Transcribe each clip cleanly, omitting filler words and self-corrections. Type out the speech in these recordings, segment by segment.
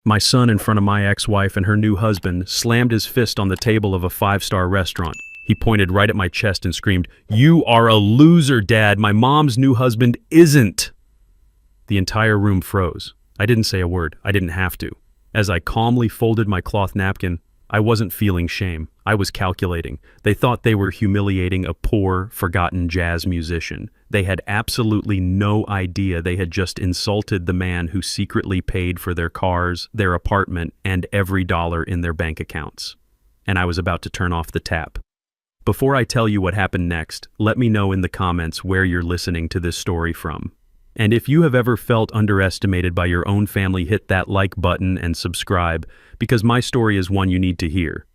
My son, in front of my ex-wife and her new husband, slammed his fist on the table of a five-star restaurant. He pointed right at my chest and screamed, "You are a loser, Dad. My mom's new husband isn't." The entire room froze. I didn't say a word. I didn't have to. As I calmly folded my cloth napkin, I wasn't feeling shame. I was calculating. They thought they were humiliating a poor, forgotten jazz musician. They had absolutely no idea they had just insulted the man who secretly paid for their cars, their apartment, and every dollar in their bank accounts. And I was about to turn off the tap. Before I tell you what happened next, let me know in the comments where you're listening to this story from. And if you have ever felt underestimated by your own family, hit that like button and subscribe, because my story is one you need to hear.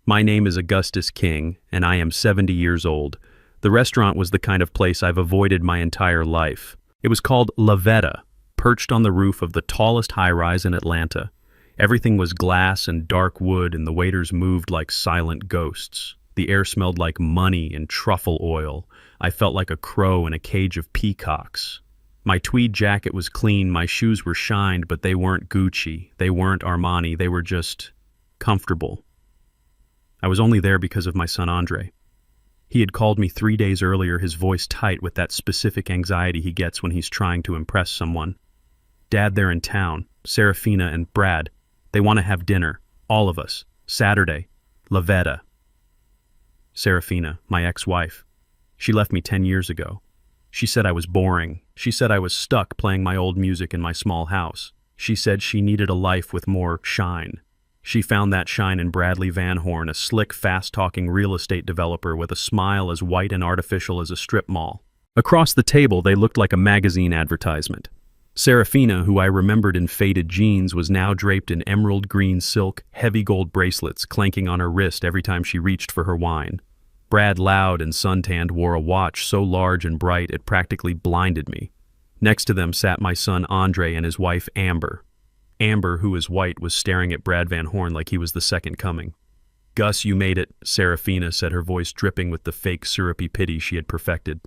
My name is Augustus King, and I am 70 years old. The restaurant was the kind of place I've avoided my entire life. It was called La Veta, perched on the roof of the tallest high-rise in Atlanta. Everything was glass and dark wood, and the waiters moved like silent ghosts. The air smelled like money and truffle oil. I felt like a crow in a cage of peacocks. My tweed jacket was clean, my shoes were shined, but they weren't Gucci, they weren't Armani, they were just comfortable. I was only there because of my son Andre. He had called me 3 days earlier, his voice tight with that specific anxiety he gets when he's trying to impress someone. "Dad, they're in town. Serafina and Brad. They want to have dinner. All of us. Saturday. La Veta." Serafina, my ex-wife. She left me 10 years ago. She said I was boring. She said I was stuck playing my old music in my small house. She said she needed a life with more shine. She found that shine in Bradley Van Horn, a slick, fast-talking real estate developer with a smile as white and artificial as a strip mall. Across the table, they looked like a magazine advertisement. Serafina, who I remembered in faded jeans, was now draped in emerald green silk, heavy gold bracelets clanking on her wrist every time she reached for her wine. Brad, loud and suntanned, wore a watch so large and bright it practically blinded me. Next to them sat my son Andre and his wife Amber. Amber, who is white, was staring at Brad Van Horn like he was the second coming. "Gus, you made it," Serafina said, her voice dripping with the fake syrupy pity she had perfected.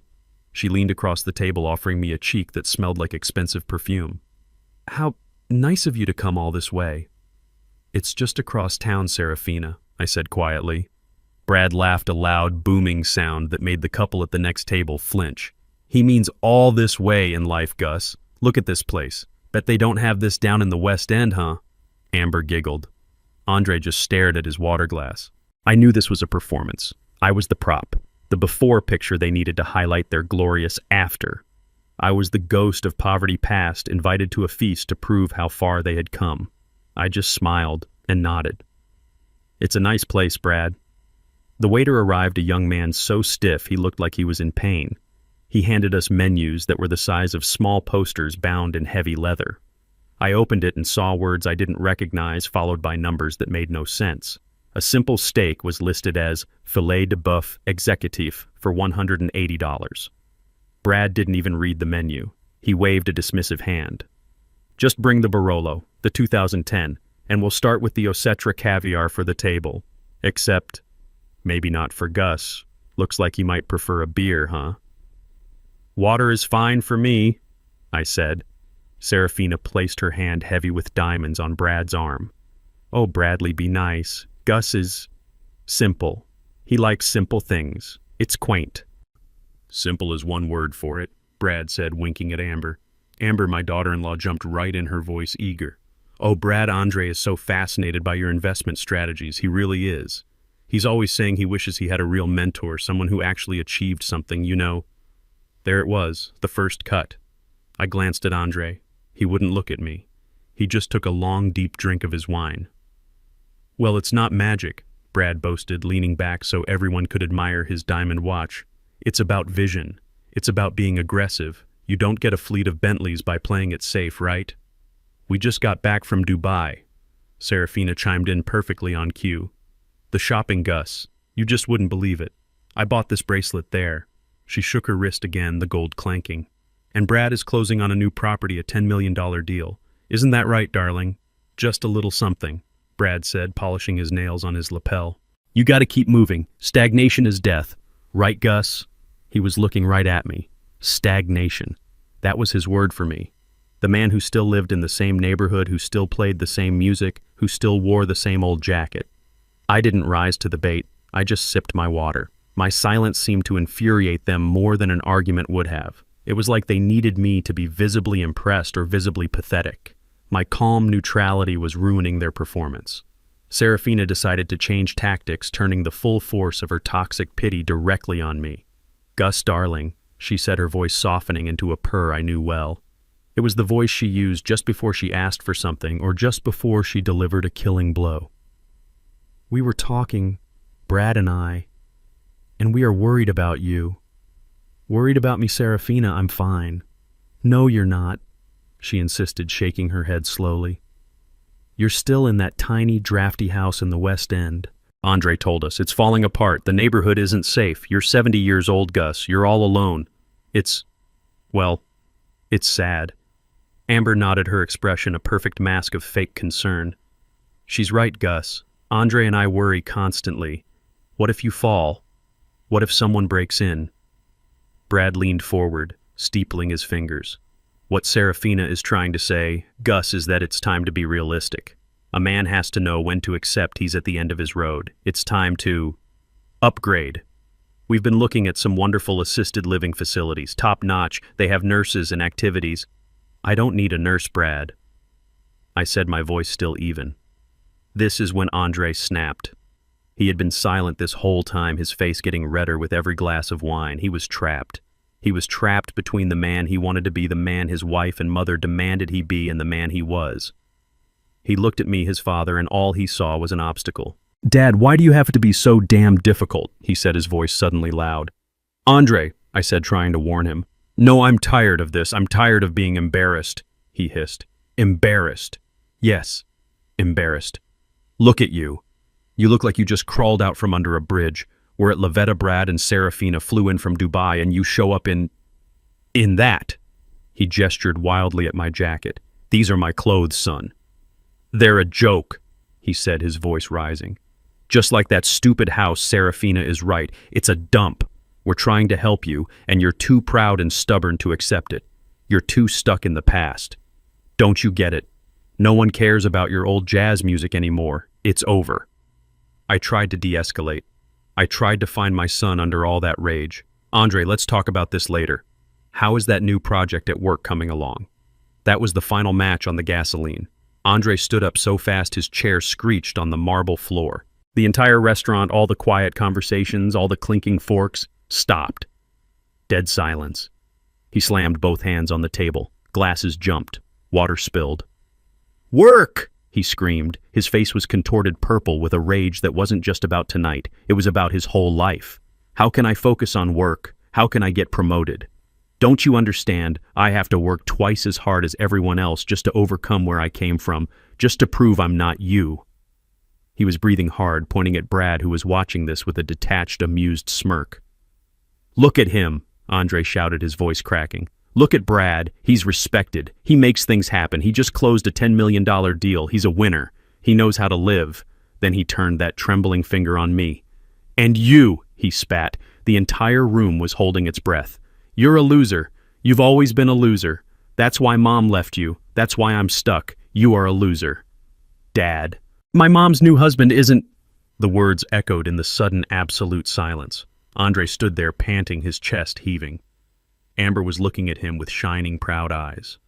She leaned across the table, offering me a cheek that smelled like expensive perfume. "How nice of you to come all this way." "It's just across town, Serafina," I said quietly. Brad laughed, a loud, booming sound that made the couple at the next table flinch. "He means all this way in life, Gus. Look at this place. Bet they don't have this down in the West End, huh?" Amber giggled. Andre just stared at his water glass. I knew this was a performance. I was the prop, the before picture they needed to highlight their glorious after. I was the ghost of poverty past, invited to a feast to prove how far they had come. I just smiled and nodded. "It's a nice place, Brad." The waiter arrived, a young man so stiff he looked like he was in pain. He handed us menus that were the size of small posters bound in heavy leather. I opened it and saw words I didn't recognize, followed by numbers that made no sense. A simple steak was listed as filet de boeuf executif for $180. Brad didn't even read the menu. He waved a dismissive hand. "Just bring the Barolo, the 2010, and we'll start with the Osetra caviar for the table. Except, maybe not for Gus. Looks like he might prefer a beer, huh?" "Water is fine for me," I said. Serafina placed her hand heavy with diamonds on Brad's arm. "Oh, Bradley, be nice. Gus is simple. He likes simple things. It's quaint." "Simple is one word for it," Brad said, winking at Amber. Amber, my daughter-in-law, jumped right in, her voice eager. "Oh, Brad, Andre is so fascinated by your investment strategies. He really is. He's always saying he wishes he had a real mentor, someone who actually achieved something, you know." There it was, the first cut. I glanced at Andre. He wouldn't look at me. He just took a long, deep drink of his wine. "Well, it's not magic," Brad boasted, leaning back so everyone could admire his diamond watch. "It's about vision. It's about being aggressive. You don't get a fleet of Bentleys by playing it safe, right?" "We just got back from Dubai." Serafina chimed in perfectly on cue. "The shopping, Gus. You just wouldn't believe it. I bought this bracelet there." She shook her wrist again, the gold clanking. "And Brad is closing on a new property, a $10 million deal. Isn't that right, darling?" "Just a little something," Brad said, polishing his nails on his lapel. "You gotta keep moving. Stagnation is death. Right, Gus?" He was looking right at me. Stagnation. That was his word for me. The man who still lived in the same neighborhood, who still played the same music, who still wore the same old jacket. I didn't rise to the bait. I just sipped my water. My silence seemed to infuriate them more than an argument would have. It was like they needed me to be visibly impressed or visibly pathetic. My calm neutrality was ruining their performance. Serafina decided to change tactics, turning the full force of her toxic pity directly on me. "Gus, darling," she said, her voice softening into a purr I knew well. It was the voice she used just before she asked for something or just before she delivered a killing blow. "We were talking, Brad and I, and we are worried about you." "Worried about me, Serafina? I'm fine." "No, you're not," she insisted, shaking her head slowly. "You're still in that tiny, drafty house in the West End." "Andre told us. It's falling apart. The neighborhood isn't safe. You're 70 years old, Gus. You're all alone. It's sad." Amber nodded, her expression a perfect mask of fake concern. "She's right, Gus. Andre and I worry constantly. What if you fall? What if someone breaks in?" Brad leaned forward, steepling his fingers. "What Serafina is trying to say, Gus, is that it's time to be realistic. A man has to know when to accept he's at the end of his road. It's time to upgrade. We've been looking at some wonderful assisted living facilities, top-notch. They have nurses and activities." "I don't need a nurse, Brad," I said, my voice still even. This is when Andre snapped. He had been silent this whole time, his face getting redder with every glass of wine. He was trapped. He was trapped between the man he wanted to be, the man his wife and mother demanded he be, and the man he was. He looked at me, his father, and all he saw was an obstacle. "Dad, why do you have to be so damn difficult?" he said, his voice suddenly loud. "Andre," I said, trying to warn him. "No, I'm tired of this. I'm tired of being embarrassed," he hissed. "Embarrassed. Yes, embarrassed. Look at you. You look like you just crawled out from under a bridge. We're at Lavetta, Brad and Serafina flew in from Dubai, and you show up in that." He gestured wildly at my jacket. "These are my clothes, son." "They're a joke," he said, his voice rising. "Just like that stupid house, Serafina is right. It's a dump. We're trying to help you, and you're too proud and stubborn to accept it. You're too stuck in the past. Don't you get it? No one cares about your old jazz music anymore. It's over." I tried to de-escalate. I tried to find my son under all that rage. "Andre, let's talk about this later. How is that new project at work coming along?" That was the final match on the gasoline. Andre stood up so fast his chair screeched on the marble floor. The entire restaurant, all the quiet conversations, all the clinking forks, stopped. Dead silence. He slammed both hands on the table. Glasses jumped. Water spilled. "Work!" he screamed. His face was contorted purple with a rage that wasn't just about tonight. It was about his whole life. "How can I focus on work? How can I get promoted? Don't you understand? I have to work twice as hard as everyone else just to overcome where I came from, just to prove I'm not you." He was breathing hard, pointing at Brad, who was watching this with a detached, amused smirk. "Look at him," Andre shouted, his voice cracking. "Look at Brad. He's respected. He makes things happen. He just closed a $10 million deal. He's a winner. He knows how to live." Then he turned that trembling finger on me. "And you," he spat. The entire room was holding its breath. "You're a loser. You've always been a loser. That's why Mom left you. That's why I'm stuck. You are a loser." "Dad, my mom's new husband isn't—" The words echoed in the sudden absolute silence. Andre stood there, panting, his chest heaving. Amber was looking at him with shining, proud eyes.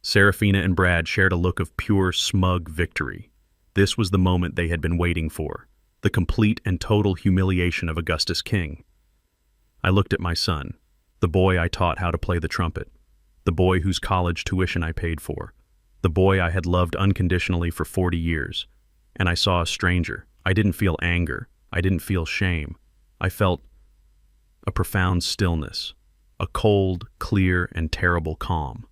Serafina and Brad shared a look of pure, smug victory. This was the moment they had been waiting for, the complete and total humiliation of Augustus King. I looked at my son, the boy I taught how to play the trumpet, the boy whose college tuition I paid for, the boy I had loved unconditionally for 40 years, and I saw a stranger. I didn't feel anger. I didn't feel shame. I felt a profound stillness, a cold, clear, and terrible calm.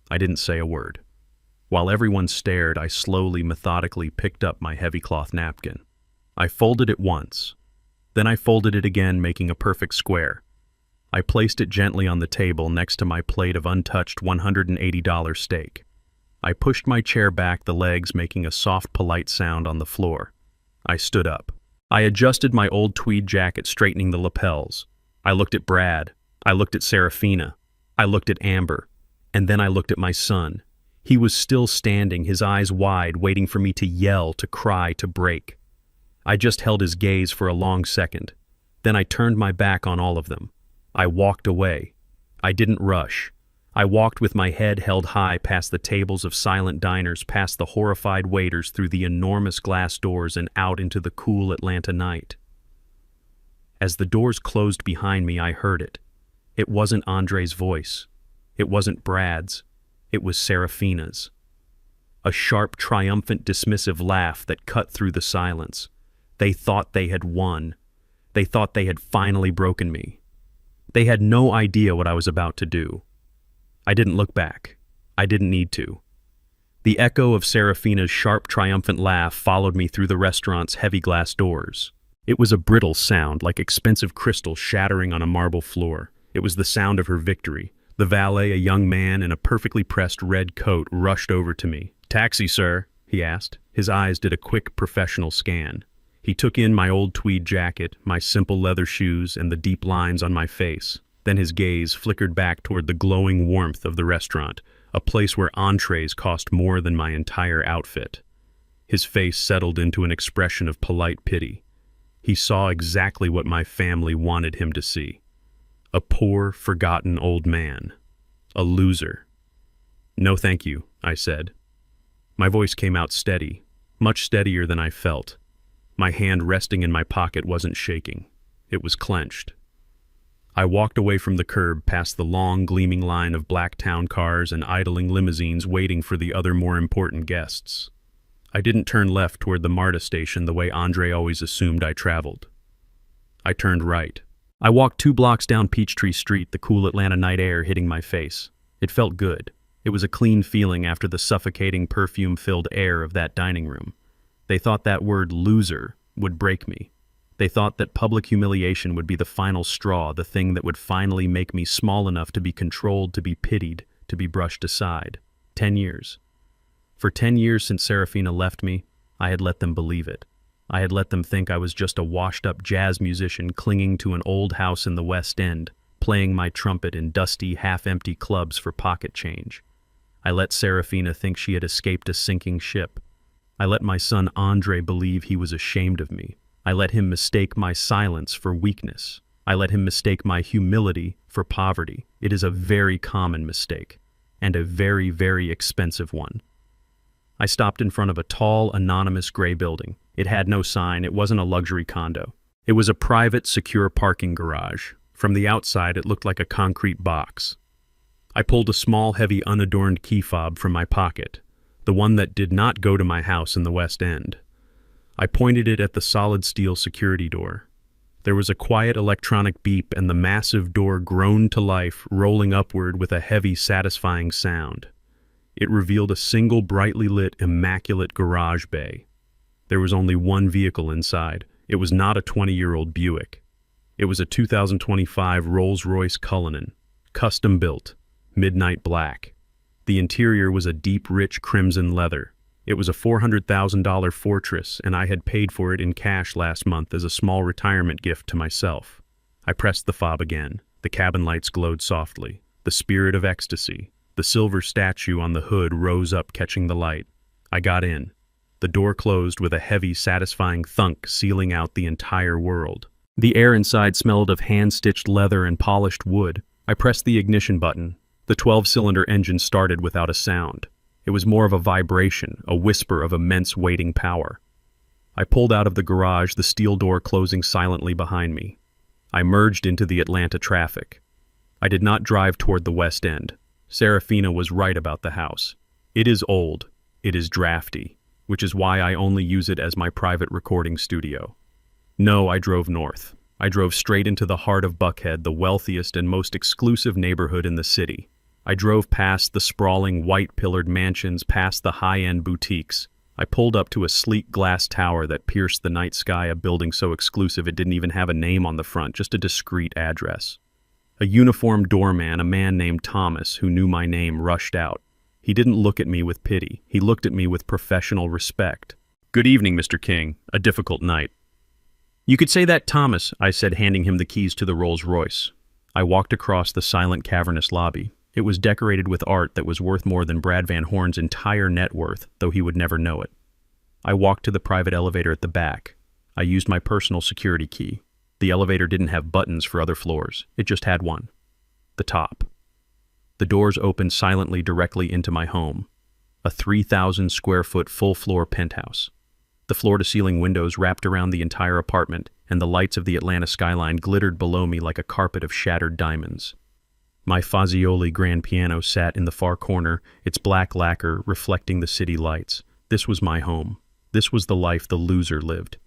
I didn't say a word. While everyone stared, I slowly, methodically picked up my heavy cloth napkin. I folded it once. Then I folded it again, making a perfect square. I placed it gently on the table next to my plate of untouched $180 steak. I pushed my chair back, the legs making a soft, polite sound on the floor. I stood up. I adjusted my old tweed jacket, straightening the lapels. I looked at Brad. I looked at Serafina. I looked at Amber. And then I looked at my son. He was still standing, his eyes wide, waiting for me to yell, to cry, to break. I just held his gaze for a long second. Then I turned my back on all of them. I walked away. I didn't rush. I walked with my head held high past the tables of silent diners, past the horrified waiters, through the enormous glass doors and out into the cool Atlanta night. As the doors closed behind me, I heard it. It wasn't Andre's voice. It wasn't Brad's. It was Serafina's. A sharp, triumphant, dismissive laugh that cut through the silence. They thought they had won. They thought they had finally broken me. They had no idea what I was about to do. I didn't look back. I didn't need to. The echo of Serafina's sharp, triumphant laugh followed me through the restaurant's heavy glass doors. It was a brittle sound, like expensive crystal shattering on a marble floor. It was the sound of her victory. The valet, a young man in a perfectly pressed red coat, rushed over to me. "Taxi, sir?" he asked. His eyes did a quick, professional scan. He took in my old tweed jacket, my simple leather shoes, and the deep lines on my face. Then his gaze flickered back toward the glowing warmth of the restaurant, a place where entrees cost more than my entire outfit. His face settled into an expression of polite pity. He saw exactly what my family wanted him to see. A poor, forgotten old man. A loser. "No, thank you," I said. My voice came out steady, much steadier than I felt. My hand resting in my pocket wasn't shaking. It was clenched. I walked away from the curb past the long, gleaming line of black town cars and idling limousines waiting for the other more important guests. I didn't turn left toward the MARTA station the way Andre always assumed I traveled. I turned right. I walked 2 blocks down Peachtree Street, the cool Atlanta night air hitting my face. It felt good. It was a clean feeling after the suffocating, perfume-filled air of that dining room. They thought that word loser would break me. They thought that public humiliation would be the final straw, the thing that would finally make me small enough to be controlled, to be pitied, to be brushed aside. 10 years. For 10 years since Serafina left me, I had let them believe it. I had let them think I was just a washed-up jazz musician clinging to an old house in the West End, playing my trumpet in dusty, half-empty clubs for pocket change. I let Serafina think she had escaped a sinking ship. I let my son Andre believe he was ashamed of me. I let him mistake my silence for weakness. I let him mistake my humility for poverty. It is a very common mistake, and a very, very expensive one. I stopped in front of a tall, anonymous gray building. It had no sign. It wasn't a luxury condo. It was a private, secure parking garage. From the outside, it looked like a concrete box. I pulled a small, heavy, unadorned key fob from my pocket, the one that did not go to my house in the West End. I pointed it at the solid steel security door. There was a quiet electronic beep, and the massive door groaned to life, rolling upward with a heavy, satisfying sound. It revealed a single brightly lit, immaculate garage bay. There was only one vehicle inside. It was not a 20-year-old Buick. It was a 2025 Rolls-Royce Cullinan, custom-built, midnight black. The interior was a deep, rich crimson leather. It was a $400,000 Fortress, and I had paid for it in cash last month as a small retirement gift to myself. I pressed the fob again. The cabin lights glowed softly. The spirit of ecstasy. The silver statue on the hood rose up, catching the light. I got in. The door closed with a heavy, satisfying thunk, sealing out the entire world. The air inside smelled of hand-stitched leather and polished wood. I pressed the ignition button. The 12-cylinder engine started without a sound. It was more of a vibration, a whisper of immense waiting power. I pulled out of the garage, the steel door closing silently behind me. I merged into the Atlanta traffic. I did not drive toward the West End. Serafina was right about the house. It is old. It is drafty, which is why I only use it as my private recording studio. No, I drove north. I drove straight into the heart of Buckhead, the wealthiest and most exclusive neighborhood in the city. I drove past the sprawling white-pillared mansions, past the high-end boutiques. I pulled up to a sleek glass tower that pierced the night sky, a building so exclusive it didn't even have a name on the front, just a discreet address. A uniformed doorman, a man named Thomas, who knew my name, rushed out. He didn't look at me with pity. He looked at me with professional respect. "Good evening, Mr. King. A difficult night." "You could say that, Thomas," I said, handing him the keys to the Rolls-Royce. I walked across the silent, cavernous lobby. It was decorated with art that was worth more than Brad Van Horn's entire net worth, though he would never know it. I walked to the private elevator at the back. I used my personal security key. The elevator didn't have buttons for other floors. It just had one. The top. The doors opened silently directly into my home. A 3,000 square foot full-floor penthouse. The floor-to-ceiling windows wrapped around the entire apartment, and the lights of the Atlanta skyline glittered below me like a carpet of shattered diamonds. My Fazioli grand piano sat in the far corner, its black lacquer reflecting the city lights. This was my home. This was the life the loser lived.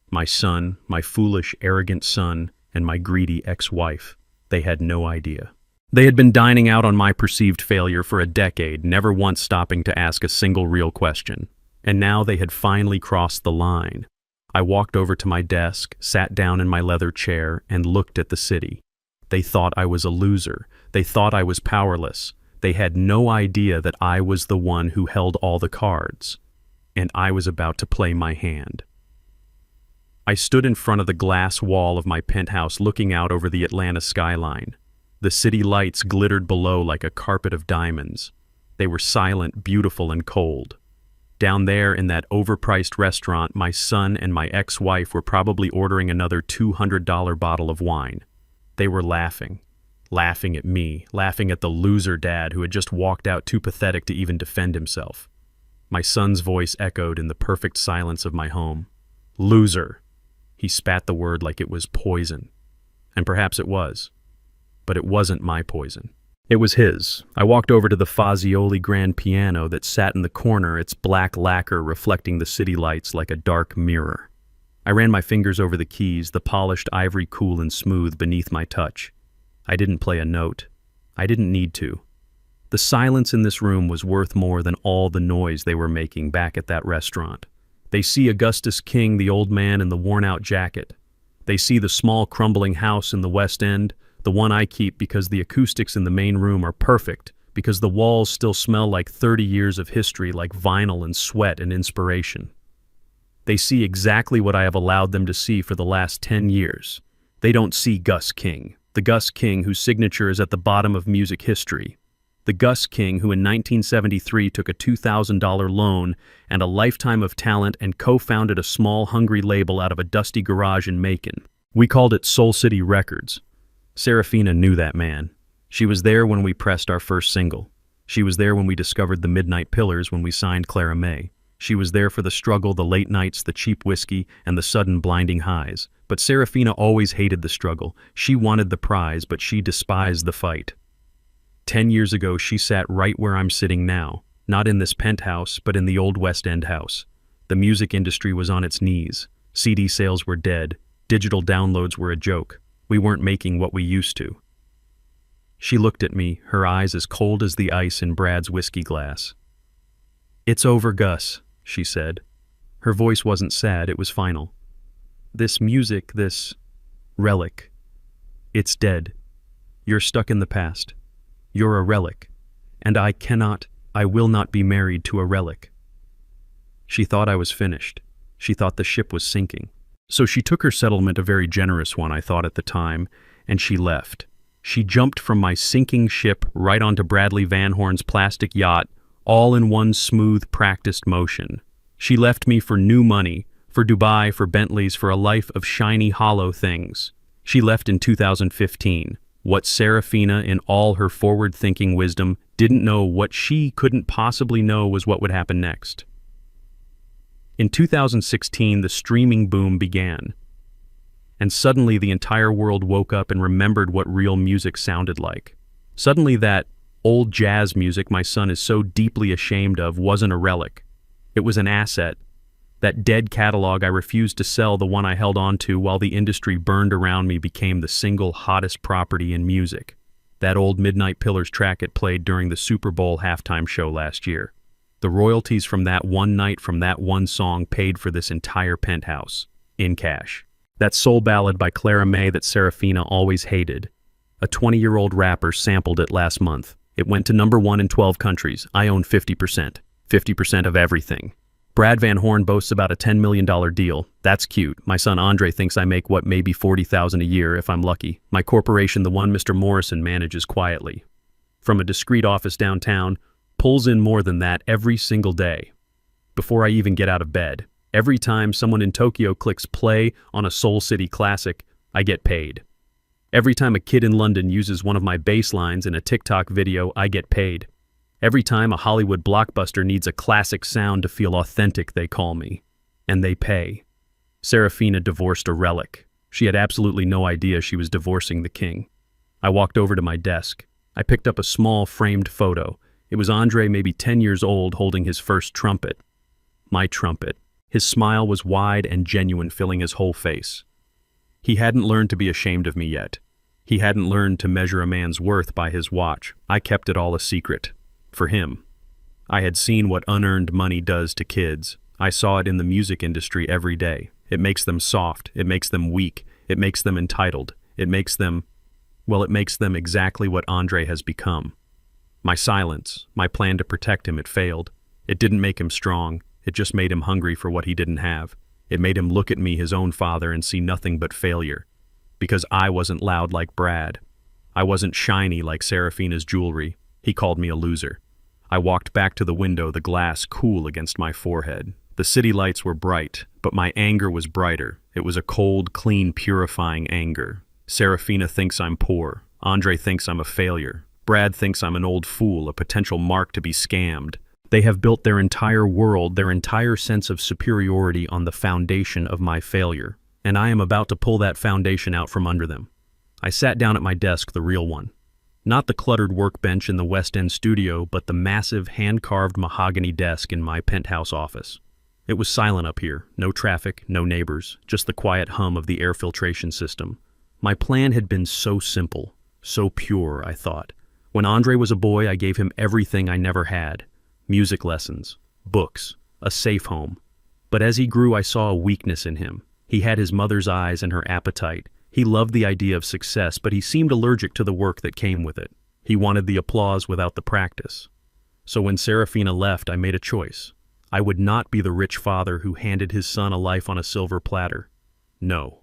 My son, my foolish, arrogant son, and my greedy ex-wife. They had no idea. They had been dining out on my perceived failure for a decade, never once stopping to ask a single real question. And now they had finally crossed the line. I walked over to my desk, sat down in my leather chair, and looked at the city. They thought I was a loser. They thought I was powerless. They had no idea that I was the one who held all the cards. And I was about to play my hand. I stood in front of the glass wall of my penthouse looking out over the Atlanta skyline. The city lights glittered below like a carpet of diamonds. They were silent, beautiful, and cold. Down there in that overpriced restaurant, my son and my ex-wife were probably ordering another $200 bottle of wine. They were laughing. Laughing at me, laughing at the loser dad who had just walked out too pathetic to even defend himself. My son's voice echoed in the perfect silence of my home. Loser. He spat the word like it was poison. And perhaps it was. But it wasn't my poison. It was his. I walked over to the Fazioli grand piano that sat in the corner, its black lacquer reflecting the city lights like a dark mirror. I ran my fingers over the keys, the polished ivory cool and smooth beneath my touch. I didn't play a note. I didn't need to. The silence in this room was worth more than all the noise they were making back at that restaurant. They see Augustus King, the old man in the worn-out jacket. They see the small crumbling house in the West End, the one I keep because the acoustics in the main room are perfect, because the walls still smell like 30 years of history, like vinyl and sweat and inspiration. They see exactly what I have allowed them to see for the last 10 years. They don't see Gus King, the Gus King whose signature is at the bottom of music history. The Gus King who in 1973 took a $2,000 loan and a lifetime of talent and co-founded a small, hungry label out of a dusty garage in Macon. We called it Soul City Records. Serafina knew that man. She was there when we pressed our first single. She was there when we discovered the Midnight Pillars when we signed Clara May. She was there for the struggle, the late nights, the cheap whiskey, and the sudden blinding highs. But Serafina always hated the struggle. She wanted the prize, but she despised the fight. 10 years ago, she sat right where I'm sitting now. Not in this penthouse, but in the old West End house. The music industry was on its knees. CD sales were dead. Digital downloads were a joke. We weren't making what we used to. She looked at me, her eyes as cold as the ice in Brad's whiskey glass. "It's over, Gus," she said. Her voice wasn't sad, it was final. "This music, this relic, it's dead. You're stuck in the past. You're a relic. And I will not be married to a relic." She thought I was finished. She thought the ship was sinking. So she took her settlement, a very generous one, I thought at the time, and she left. She jumped from my sinking ship right onto Bradley Van Horn's plastic yacht, all in one smooth, practiced motion. She left me for new money, for Dubai, for Bentleys, for a life of shiny, hollow things. She left in 2015. What Serafina, in all her forward-thinking wisdom, didn't know, what she couldn't possibly know, was what would happen next. In 2016, the streaming boom began. And suddenly the entire world woke up and remembered what real music sounded like. Suddenly that old jazz music my son is so deeply ashamed of wasn't a relic. It was an asset. That dead catalog I refused to sell, the one I held on to while the industry burned around me, became the single hottest property in music. That old Midnight Pillars track it played during the Super Bowl halftime show last year. The royalties from that one night, from that one song, paid for this entire penthouse, in cash. That soul ballad by Clara May that Serafina always hated. A 20-year-old rapper sampled it last month. It went to #1 in 12 countries. I own 50%. 50% of everything. Brad Van Horn boasts about a $10 million deal. That's cute. My son Andre thinks I make, what, maybe $40,000 a year if I'm lucky. My corporation, the one Mr. Morrison manages quietly. from a discreet office downtown, pulls in more than that every single day. Before I even get out of bed, every time someone in Tokyo clicks play on a Soul City classic, I get paid. Every time a kid in London uses one of my bass lines in a TikTok video, I get paid. Every time a Hollywood blockbuster needs a classic sound to feel authentic, they call me. And they pay. Serafina divorced a relic. She had absolutely no idea she was divorcing the king. I walked over to my desk. I picked up a small framed photo. It was Andre, maybe 10 years old, holding his first trumpet. My trumpet. His smile was wide and genuine, filling his whole face. He hadn't learned to be ashamed of me yet. He hadn't learned to measure a man's worth by his watch. I kept it all a secret. For him. I had seen what unearned money does to kids. I saw it in the music industry every day. It makes them soft. It makes them weak. It makes them entitled. It makes them exactly what Andre has become. My silence, my plan to protect him, it failed. It didn't make him strong. It just made him hungry for what he didn't have. It made him look at me, his own father, and see nothing but failure. Because I wasn't loud like Brad. I wasn't shiny like Serafina's jewelry. He called me a loser. I walked back to the window, the glass cool against my forehead. The city lights were bright, but my anger was brighter. It was a cold, clean, purifying anger. Serafina thinks I'm poor. Andre thinks I'm a failure. Brad thinks I'm an old fool, a potential mark to be scammed. They have built their entire world, their entire sense of superiority on the foundation of my failure. And I am about to pull that foundation out from under them. I sat down at my desk, the real one. Not the cluttered workbench in the West End studio, but the massive, hand-carved mahogany desk in my penthouse office. It was silent up here, no traffic, no neighbors, just the quiet hum of the air filtration system. My plan had been so simple, so pure, I thought. When Andre was a boy, I gave him everything I never had. Music lessons, books, a safe home. But as he grew, I saw a weakness in him. He had his mother's eyes and her appetite. He loved the idea of success, but he seemed allergic to the work that came with it. He wanted the applause without the practice. So when Serafina left, I made a choice. I would not be the rich father who handed his son a life on a silver platter. No.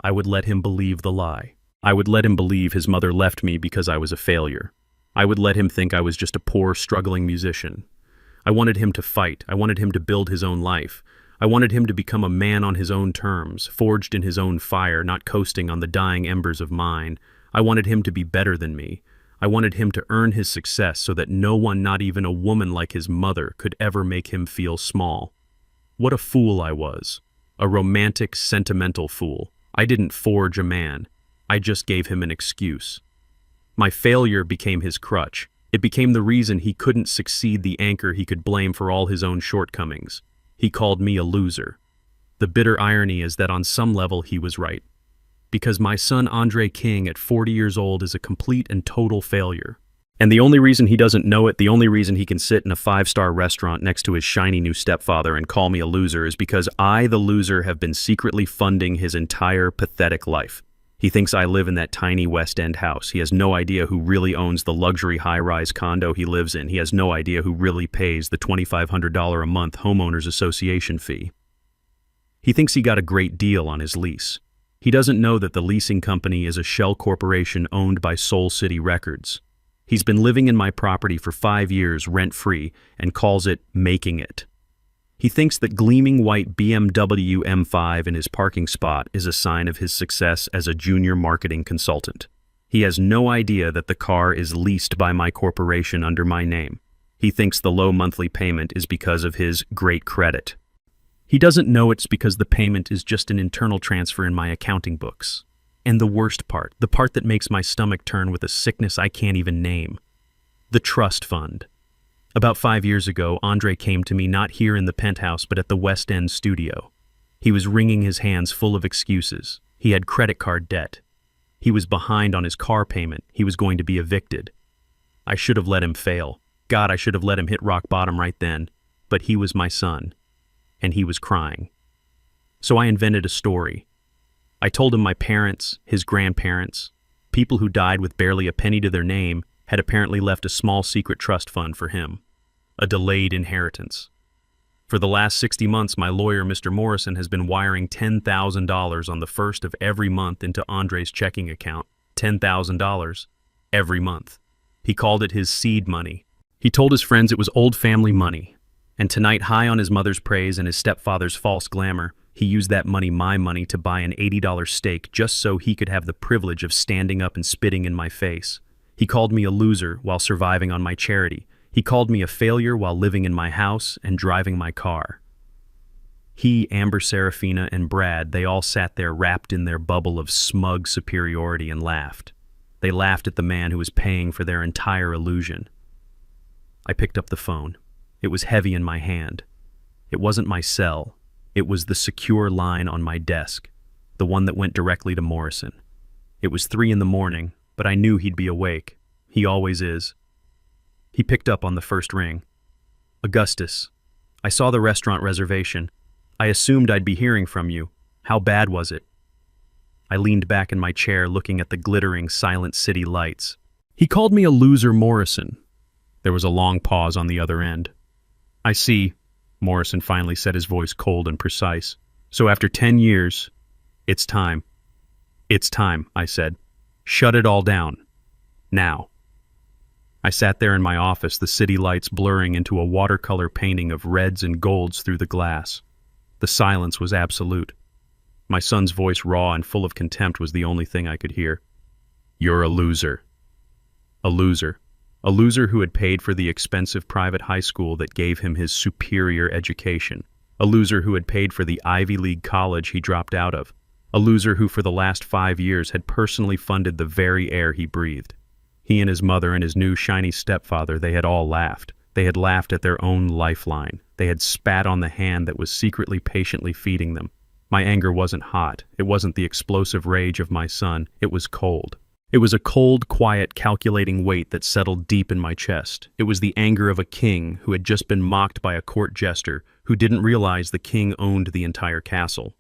I would let him believe the lie. I would let him believe his mother left me because I was a failure. I would let him think I was just a poor, struggling musician. I wanted him to fight. I wanted him to build his own life. I wanted him to become a man on his own terms, forged in his own fire, not coasting on the dying embers of mine. I wanted him to be better than me. I wanted him to earn his success so that no one, not even a woman like his mother, could ever make him feel small. What a fool I was. A romantic, sentimental fool. I didn't forge a man. I just gave him an excuse. My failure became his crutch. It became the reason he couldn't succeed, the anchor he could blame for all his own shortcomings. He called me a loser. The bitter irony is that on some level he was right. Because my son Andre King at 40 years old is a complete and total failure. And the only reason he doesn't know it, the only reason he can sit in a 5-star restaurant next to his shiny new stepfather and call me a loser is because I, the loser, have been secretly funding his entire pathetic life. He thinks I live in that tiny West End house. He has no idea who really owns the luxury high-rise condo he lives in. He has no idea who really pays the $2,500 a month homeowners association fee. He thinks he got a great deal on his lease. He doesn't know that the leasing company is a shell corporation owned by Soul City Records. He's been living in my property for 5 years rent-free and calls it making it. He thinks that gleaming white BMW M5 in his parking spot is a sign of his success as a junior marketing consultant. He has no idea that the car is leased by my corporation under my name. He thinks the low monthly payment is because of his great credit. He doesn't know it's because the payment is just an internal transfer in my accounting books. And the worst part, the part that makes my stomach turn with a sickness I can't even name. The trust fund. About 5 years ago, Andre came to me not here in the penthouse but at the West End studio. He was wringing his hands full of excuses. He had credit card debt. He was behind on his car payment. He was going to be evicted. I should have let him fail. God, I should have let him hit rock bottom right then. But he was my son. And he was crying. So I invented a story. I told him my parents, his grandparents, people who died with barely a penny to their name, had apparently left a small secret trust fund for him. A delayed inheritance. For the last 60 months, my lawyer, Mr. Morrison, has been wiring $10,000 on the first of every month into Andre's checking account. $10,000 every month. He called it his seed money. He told his friends it was old family money. And tonight, high on his mother's praise and his stepfather's false glamour, he used that money, my money, to buy an $80 steak just so he could have the privilege of standing up and spitting in my face. He called me a loser while surviving on my charity. He called me a failure while living in my house and driving my car. He, Amber, Serafina, and Brad, they all sat there wrapped in their bubble of smug superiority and laughed. They laughed at the man who was paying for their entire illusion. I picked up the phone. It was heavy in my hand. It wasn't my cell. It was the secure line on my desk, the one that went directly to Morrison. It was 3 a.m, but I knew he'd be awake. He always is. He picked up on the first ring. Augustus, I saw the restaurant reservation. I assumed I'd be hearing from you. How bad was it? I leaned back in my chair looking at the glittering, silent city lights. He called me a loser, Morrison. There was a long pause on the other end. I see, Morrison finally said, his voice cold and precise. So after 10 years, it's time. It's time, I said. Shut it all down. Now. I sat there in my office, the city lights blurring into a watercolor painting of reds and golds through the glass. The silence was absolute. My son's voice, raw and full of contempt, was the only thing I could hear. You're a loser. A loser. A loser who had paid for the expensive private high school that gave him his superior education. A loser who had paid for the Ivy League college he dropped out of. A loser who for the last 5 years had personally funded the very air he breathed. He and his mother and his new shiny stepfather, they had all laughed. They had laughed at their own lifeline. They had spat on the hand that was secretly, patiently feeding them. My anger wasn't hot. It wasn't the explosive rage of my son. It was cold. It was a cold, quiet, calculating weight that settled deep in my chest. It was the anger of a king who had just been mocked by a court jester who didn't realize the king owned the entire castle.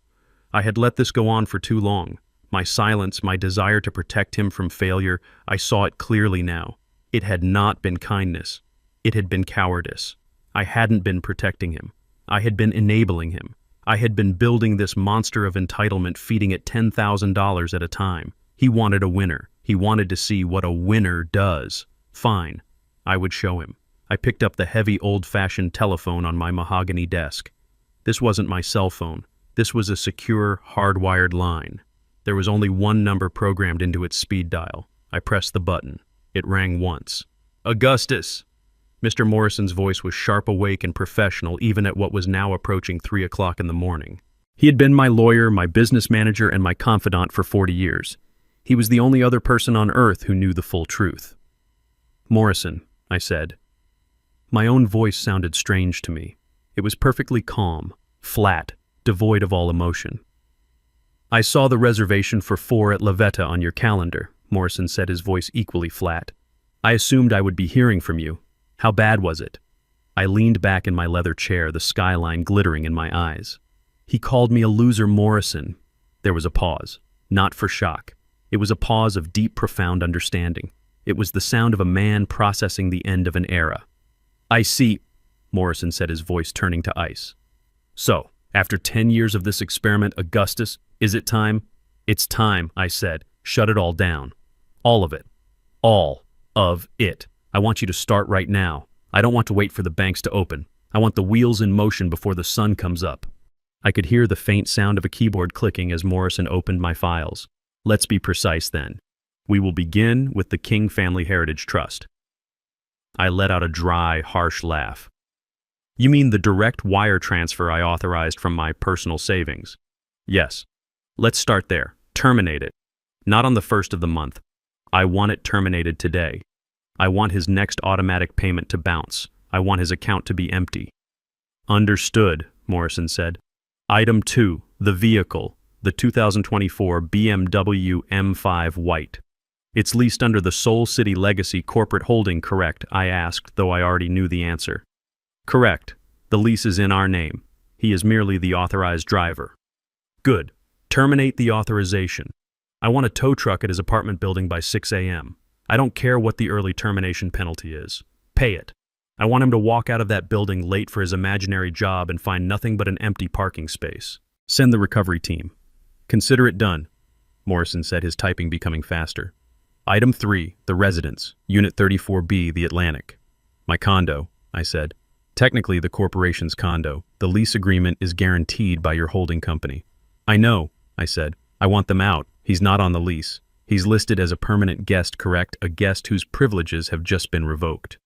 I had let this go on for too long. My silence, my desire to protect him from failure, I saw it clearly now. It had not been kindness. It had been cowardice. I hadn't been protecting him. I had been enabling him. I had been building this monster of entitlement, feeding it $10,000 at a time. He wanted a winner. He wanted to see what a winner does. Fine. I would show him. I picked up the heavy, old-fashioned telephone on my mahogany desk. This wasn't my cell phone. This was a secure, hardwired line. There was only one number programmed into its speed dial. I pressed the button. It rang once. Augustus! Mr. Morrison's voice was sharp, awake, and professional, even at what was now approaching 3 o'clock in the morning. He had been my lawyer, my business manager, and my confidant for 40 years. He was the only other person on earth who knew the full truth. Morrison, I said. My own voice sounded strange to me. It was perfectly calm, flat, devoid of all emotion. I saw the reservation for 4 at La Veta on your calendar, Morrison said, his voice equally flat. I assumed I would be hearing from you. How bad was it? I leaned back in my leather chair, the skyline glittering in my eyes. He called me a loser, Morrison. There was a pause, not for shock. It was a pause of deep, profound understanding. It was the sound of a man processing the end of an era. I see, Morrison said, his voice turning to ice. So, after 10 years of this experiment, Augustus, is it time? It's time, I said. Shut it all down. All of it. All of it. I want you to start right now. I don't want to wait for the banks to open. I want the wheels in motion before the sun comes up. I could hear the faint sound of a keyboard clicking as Morrison opened my files. Let's be precise then. We will begin with the King Family Heritage Trust. I let out a dry, harsh laugh. You mean the direct wire transfer I authorized from my personal savings? Yes. Let's start there. Terminate it. Not on the 1st of the month. I want it terminated today. I want his next automatic payment to bounce. I want his account to be empty. Understood, Morrison said. Item 2, the vehicle, the 2024 BMW M5 White. It's leased under the Soul City Legacy Corporate Holding, correct? I asked, though I already knew the answer. Correct. The lease is in our name. He is merely the authorized driver. Good. Terminate the authorization. I want a tow truck at his apartment building by 6 a.m. I don't care what the early termination penalty is. Pay it. I want him to walk out of that building late for his imaginary job and find nothing but an empty parking space. Send the recovery team. Consider it done, Morrison said, his typing becoming faster. Item 3, the residence, Unit 34B, the Atlantic. My condo, I said. Technically the corporation's condo. The lease agreement is guaranteed by your holding company. I know, I said. I want them out. He's not on the lease. He's listed as a permanent guest, correct? A guest whose privileges have just been revoked.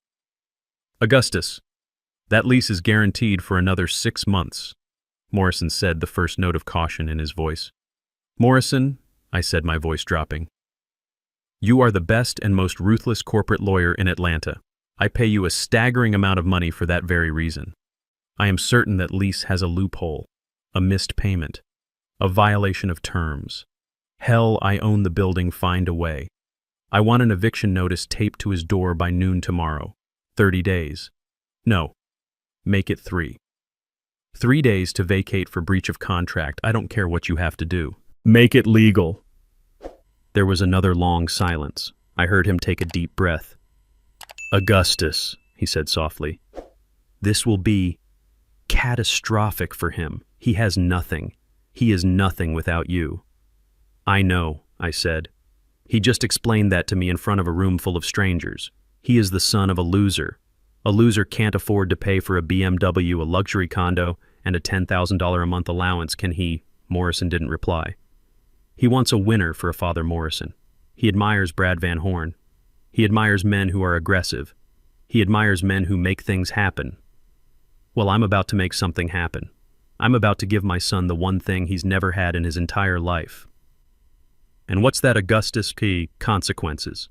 Augustus, that lease is guaranteed for another 6 months, Morrison said, the first note of caution in his voice. Morrison, I said, my voice dropping. You are the best and most ruthless corporate lawyer in Atlanta. I pay you a staggering amount of money for that very reason. I am certain that lease has a loophole, a missed payment, a violation of terms. Hell, I own the building, find a way. I want an eviction notice taped to his door by noon tomorrow. 30 days. No. Make it 3. 3 days to vacate for breach of contract. I don't care what you have to do. Make it legal. There was another long silence. I heard him take a deep breath. Augustus, he said softly. This will be catastrophic for him. He has nothing. He is nothing without you. I know, I said. He just explained that to me in front of a room full of strangers. He is the son of a loser. A loser can't afford to pay for a BMW, a luxury condo, and a $10,000 a month allowance. Can he? Morrison didn't reply. He wants a winner for a Father Morrison. He admires Brad Van Horn. He admires men who are aggressive. He admires men who make things happen. Well, I'm about to make something happen. I'm about to give my son the one thing he's never had in his entire life. And what's that, Augustus? P. Consequences.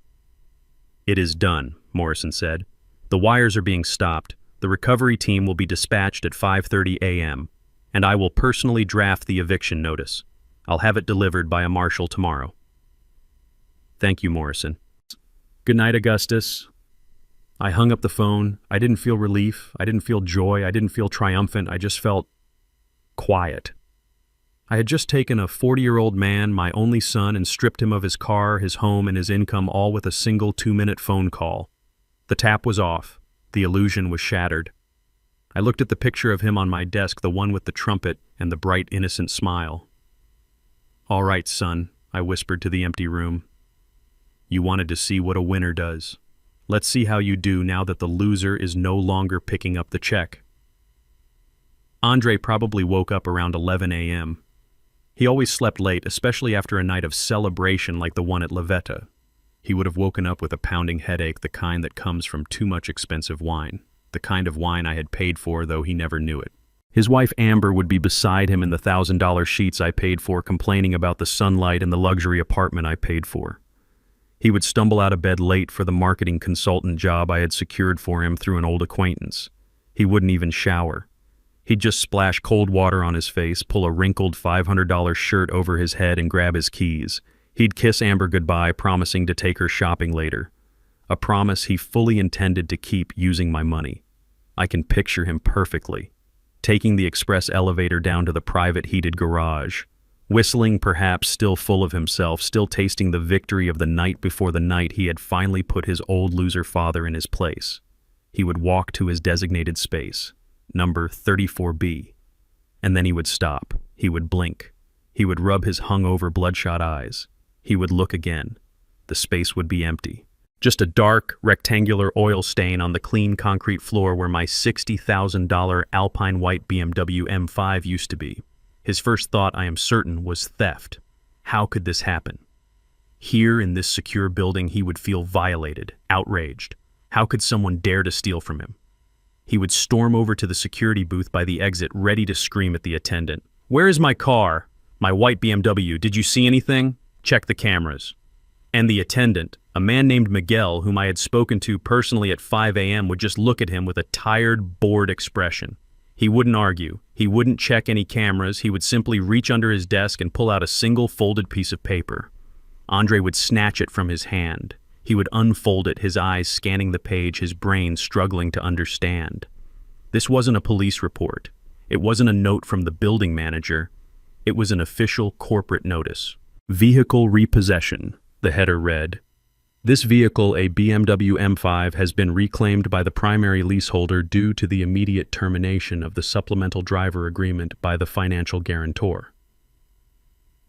It is done, Morrison said. The wires are being stopped. The recovery team will be dispatched at 5:30 a.m., and I will personally draft the eviction notice. I'll have it delivered by a marshal tomorrow. Thank you, Morrison. Good night, Augustus. I hung up the phone. I didn't feel relief. I didn't feel joy. I didn't feel triumphant. I just felt quiet. I had just taken a 40-year-old man, my only son, and stripped him of his car, his home, and his income, all with a single 2-minute phone call. The tap was off. The illusion was shattered. I looked at the picture of him on my desk, the one with the trumpet and the bright, innocent smile. All right, son, I whispered to the empty room. You wanted to see what a winner does. Let's see how you do now that the loser is no longer picking up the check. Andre probably woke up around 11 a.m. He always slept late, especially after a night of celebration like the one at La Veta. He would have woken up with a pounding headache, the kind that comes from too much expensive wine, the kind of wine I had paid for, though he never knew it. His wife Amber would be beside him in the $1,000 sheets I paid for, complaining about the sunlight and the luxury apartment I paid for. He would stumble out of bed late for the marketing consultant job I had secured for him through an old acquaintance. He wouldn't even shower. He'd just splash cold water on his face, pull a wrinkled $500 shirt over his head, and grab his keys. He'd kiss Amber goodbye, promising to take her shopping later. A promise he fully intended to keep using my money. I can picture him perfectly. Taking the express elevator down to the private heated garage. Whistling, perhaps, still full of himself, still tasting the victory of the night before the night he had finally put his old loser father in his place. He would walk to his designated space, number 34B. And then he would stop. He would blink. He would rub his hungover, bloodshot eyes. He would look again. The space would be empty. Just a dark, rectangular oil stain on the clean concrete floor where my $60,000 Alpine white BMW M5 used to be. His first thought, I am certain, was theft. How could this happen? Here in this secure building, he would feel violated, outraged. How could someone dare to steal from him? He would storm over to the security booth by the exit, ready to scream at the attendant. Where is my car? My white BMW. Did you see anything? Check the cameras. And the attendant, a man named Miguel, whom I had spoken to personally at 5 a.m., would just look at him with a tired, bored expression. He wouldn't argue. He wouldn't check any cameras. He would simply reach under his desk and pull out a single folded piece of paper. Andre would snatch it from his hand. He would unfold it, his eyes scanning the page, his brain struggling to understand. This wasn't a police report. It wasn't a note from the building manager. It was an official corporate notice. Vehicle repossession, the header read. This vehicle, a BMW M5, has been reclaimed by the primary leaseholder due to the immediate termination of the supplemental driver agreement by the financial guarantor.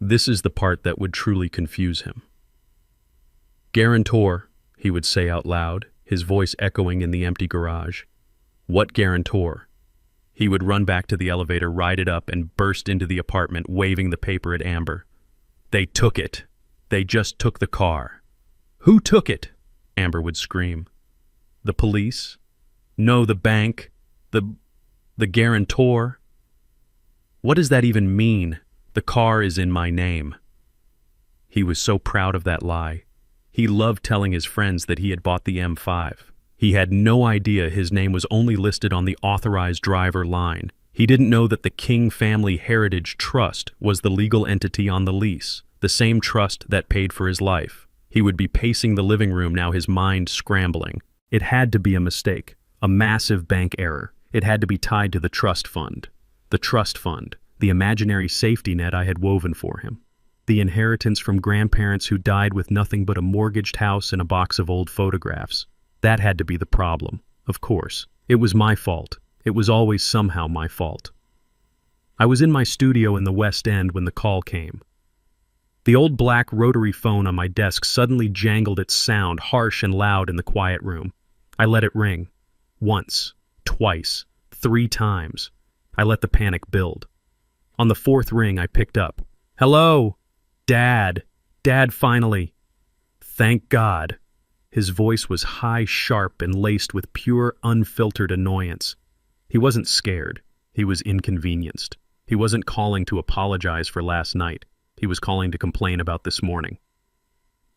This is the part that would truly confuse him. Guarantor, he would say out loud, his voice echoing in the empty garage. What guarantor? He would run back to the elevator, ride it up, and burst into the apartment, waving the paper at Amber. They took it. They just took the car. Who took it? Amber would scream. The police? No, the bank. The guarantor. What does that even mean? The car is in my name. He was so proud of that lie. He loved telling his friends that he had bought the M5. He had no idea his name was only listed on the authorized driver line. He didn't know that the King Family Heritage Trust was the legal entity on the lease, the same trust that paid for his life. He would be pacing the living room now, his mind scrambling. It had to be a mistake, a massive bank error. It had to be tied to the trust fund. The trust fund, the imaginary safety net I had woven for him. The inheritance from grandparents who died with nothing but a mortgaged house and a box of old photographs. That had to be the problem, of course. It was my fault. It was always somehow my fault. I was in my studio in the West End when the call came. The old black rotary phone on my desk suddenly jangled its sound, harsh and loud in the quiet room. I let it ring. Once, twice, 3 times. I let the panic build. On the 4th ring, I picked up. Hello? Dad. Dad, finally. Thank God. His voice was high, sharp, and laced with pure, unfiltered annoyance. He wasn't scared. He was inconvenienced. He wasn't calling to apologize for last night. He was calling to complain about this morning.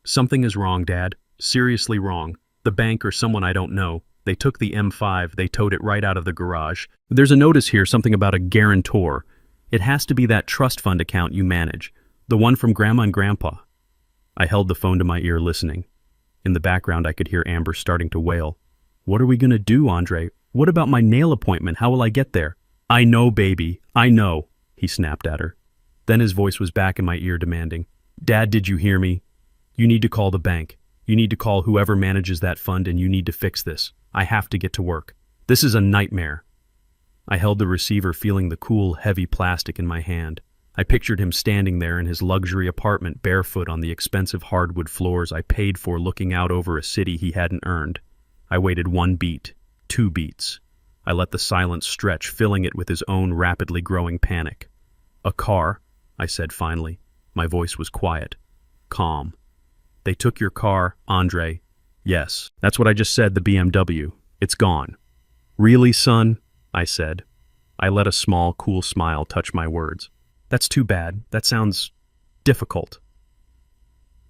Something is wrong, Dad. Seriously wrong. The bank or someone I don't know. They took the M5. They towed it right out of the garage. There's a notice here, something about a guarantor. It has to be that trust fund account you manage. The one from Grandma and Grandpa. I held the phone to my ear, listening. In the background, I could hear Amber starting to wail. What are we going to do, Andre? What about my nail appointment? How will I get there? I know, baby. I know, he snapped at her. Then his voice was back in my ear, demanding, Dad, did you hear me? You need to call the bank. You need to call whoever manages that fund, and you need to fix this. I have to get to work. This is a nightmare. I held the receiver, feeling the cool, heavy plastic in my hand. I pictured him standing there in his luxury apartment, barefoot on the expensive hardwood floors I paid for, looking out over a city he hadn't earned. I waited 1 beat, 2 beats. I let the silence stretch, filling it with his own rapidly growing panic. A car, I said finally. My voice was quiet, calm. They took your car, Andre. Yes, that's what I just said, the BMW. It's gone. Really, son? I said. I let a small, cool smile touch my words. That's too bad. That sounds difficult.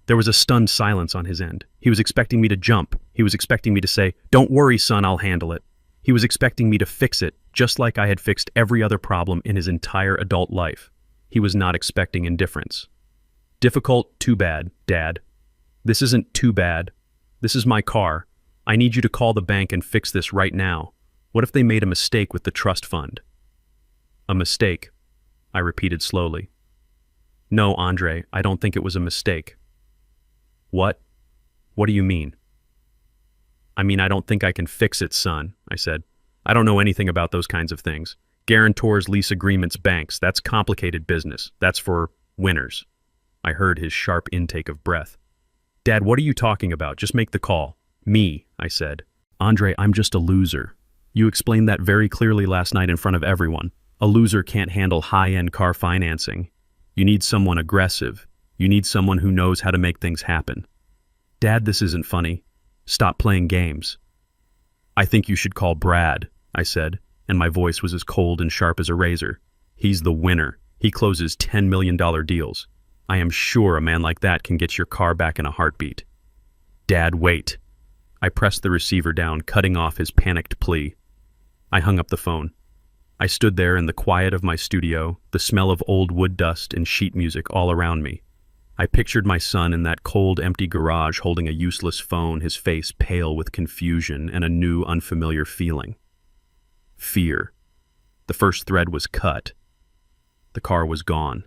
There was a stunned silence on his end. He was expecting me to jump. He was expecting me to say, Don't worry, son, I'll handle it. He was expecting me to fix it, just like I had fixed every other problem in his entire adult life. He was not expecting indifference. Difficult, too bad, Dad. This isn't too bad. This is my car. I need you to call the bank and fix this right now. What if they made a mistake with the trust fund? A mistake, I repeated slowly. No, Andre, I don't think it was a mistake. What? What do you mean? I mean, I don't think I can fix it, son, I said. I don't know anything about those kinds of things. Guarantors, lease agreements, banks, that's complicated business. That's for winners. I heard his sharp intake of breath. Dad, what are you talking about? Just make the call. Me, I said. Andre, I'm just a loser. You explained that very clearly last night in front of everyone. A loser can't handle high-end car financing. You need someone aggressive. You need someone who knows how to make things happen. Dad, this isn't funny. Stop playing games. I think you should call Brad, I said, and my voice was as cold and sharp as a razor. He's the winner. He closes $10 million deals. I am sure a man like that can get your car back in a heartbeat. Dad, wait. I pressed the receiver down, cutting off his panicked plea. I hung up the phone. I stood there in the quiet of my studio, the smell of old wood dust and sheet music all around me. I pictured my son in that cold, empty garage holding a useless phone, his face pale with confusion and a new, unfamiliar feeling. Fear. The first thread was cut. The car was gone.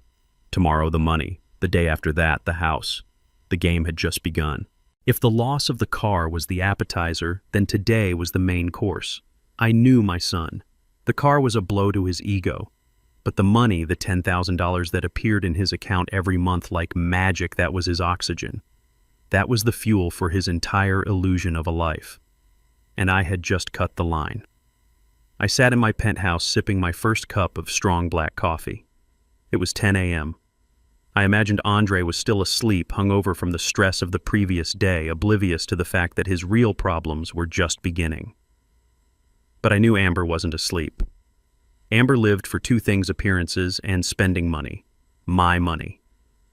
Tomorrow, the money. The day after that, the house. The game had just begun. If the loss of the car was the appetizer, then today was the main course. I knew my son. The car was a blow to his ego. But the money, the $10,000 that appeared in his account every month like magic, that was his oxygen. That was the fuel for his entire illusion of a life. And I had just cut the line. I sat in my penthouse sipping my first cup of strong black coffee. It was 10 a.m. I imagined Andre was still asleep, hungover from the stress of the previous day, oblivious to the fact that his real problems were just beginning. But I knew Amber wasn't asleep. Amber lived for two things: appearances and spending money. My money.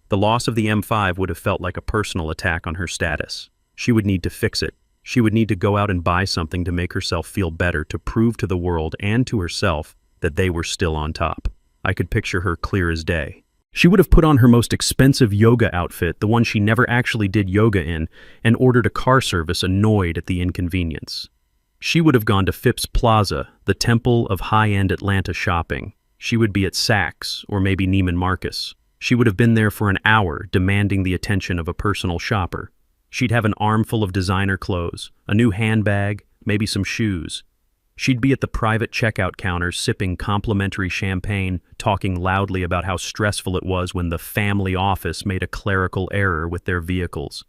The loss of the M5 would have felt like a personal attack on her status. She would need to fix it. She would need to go out and buy something to make herself feel better, to prove to the world and to herself that they were still on top. I could picture her clear as day. She would have put on her most expensive yoga outfit, the one she never actually did yoga in, and ordered a car service, annoyed at the inconvenience. She would have gone to Phipps Plaza, the temple of high-end Atlanta shopping. She would be at Saks, or maybe Neiman Marcus. She would have been there for an hour, demanding the attention of a personal shopper. She'd have an armful of designer clothes, a new handbag, maybe some shoes. She'd be at the private checkout counter sipping complimentary champagne, talking loudly about how stressful it was when the family office made a clerical error with their vehicles.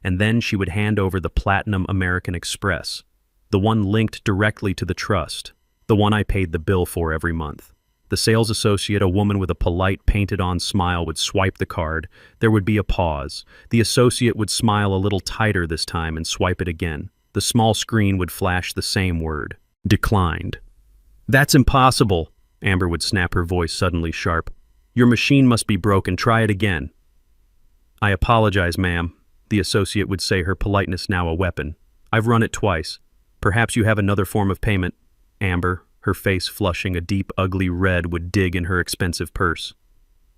And then she would hand over the Platinum American Express, the one linked directly to the trust, the one I paid the bill for every month. The sales associate, a woman with a polite, painted-on smile, would swipe the card. There would be a pause. The associate would smile a little tighter this time and swipe it again. The small screen would flash the same word: declined. "That's impossible," Amber would snap, her voice suddenly sharp. "Your machine must be broken. Try it again." "I apologize, ma'am," the associate would say, her politeness now a weapon. "I've run it twice. Perhaps you have another form of payment." Amber, her face flushing a deep, ugly red, would dig in her expensive purse.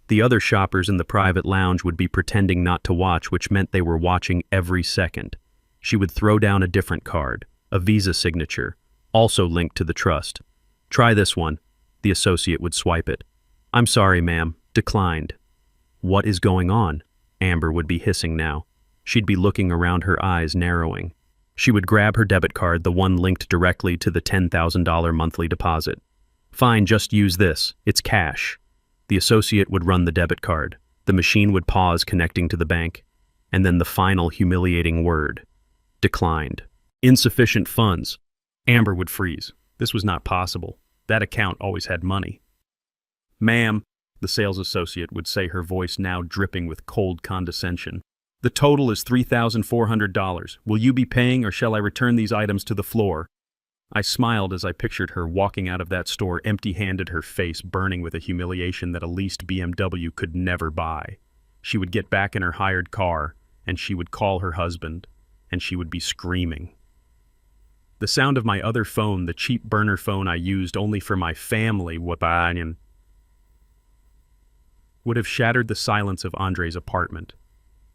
The other shoppers in the private lounge would be pretending not to watch, which meant they were watching every second. She would throw down a different card, a Visa signature, also linked to the trust. "Try this one." The associate would swipe it. "I'm sorry, ma'am. Declined." "What is going on?" Amber would be hissing now. She'd be looking around, her eyes narrowing. She would grab her debit card, the one linked directly to the $10,000 monthly deposit. "Fine, just use this. It's cash." The associate would run the debit card. The machine would pause, connecting to the bank. And then the final humiliating word: declined. Insufficient funds. Amber would freeze. This was not possible. That account always had money. "Ma'am," the sales associate would say, her voice now dripping with cold condescension, "the total is $3,400. Will you be paying, or shall I return these items to the floor?" I smiled as I pictured her walking out of that store empty-handed, her face burning with a humiliation that a leased BMW could never buy. She would get back in her hired car, and she would call her husband, and she would be screaming. The sound of my other phone, the cheap burner phone I used only for my family, would have shattered the silence of Andre's apartment.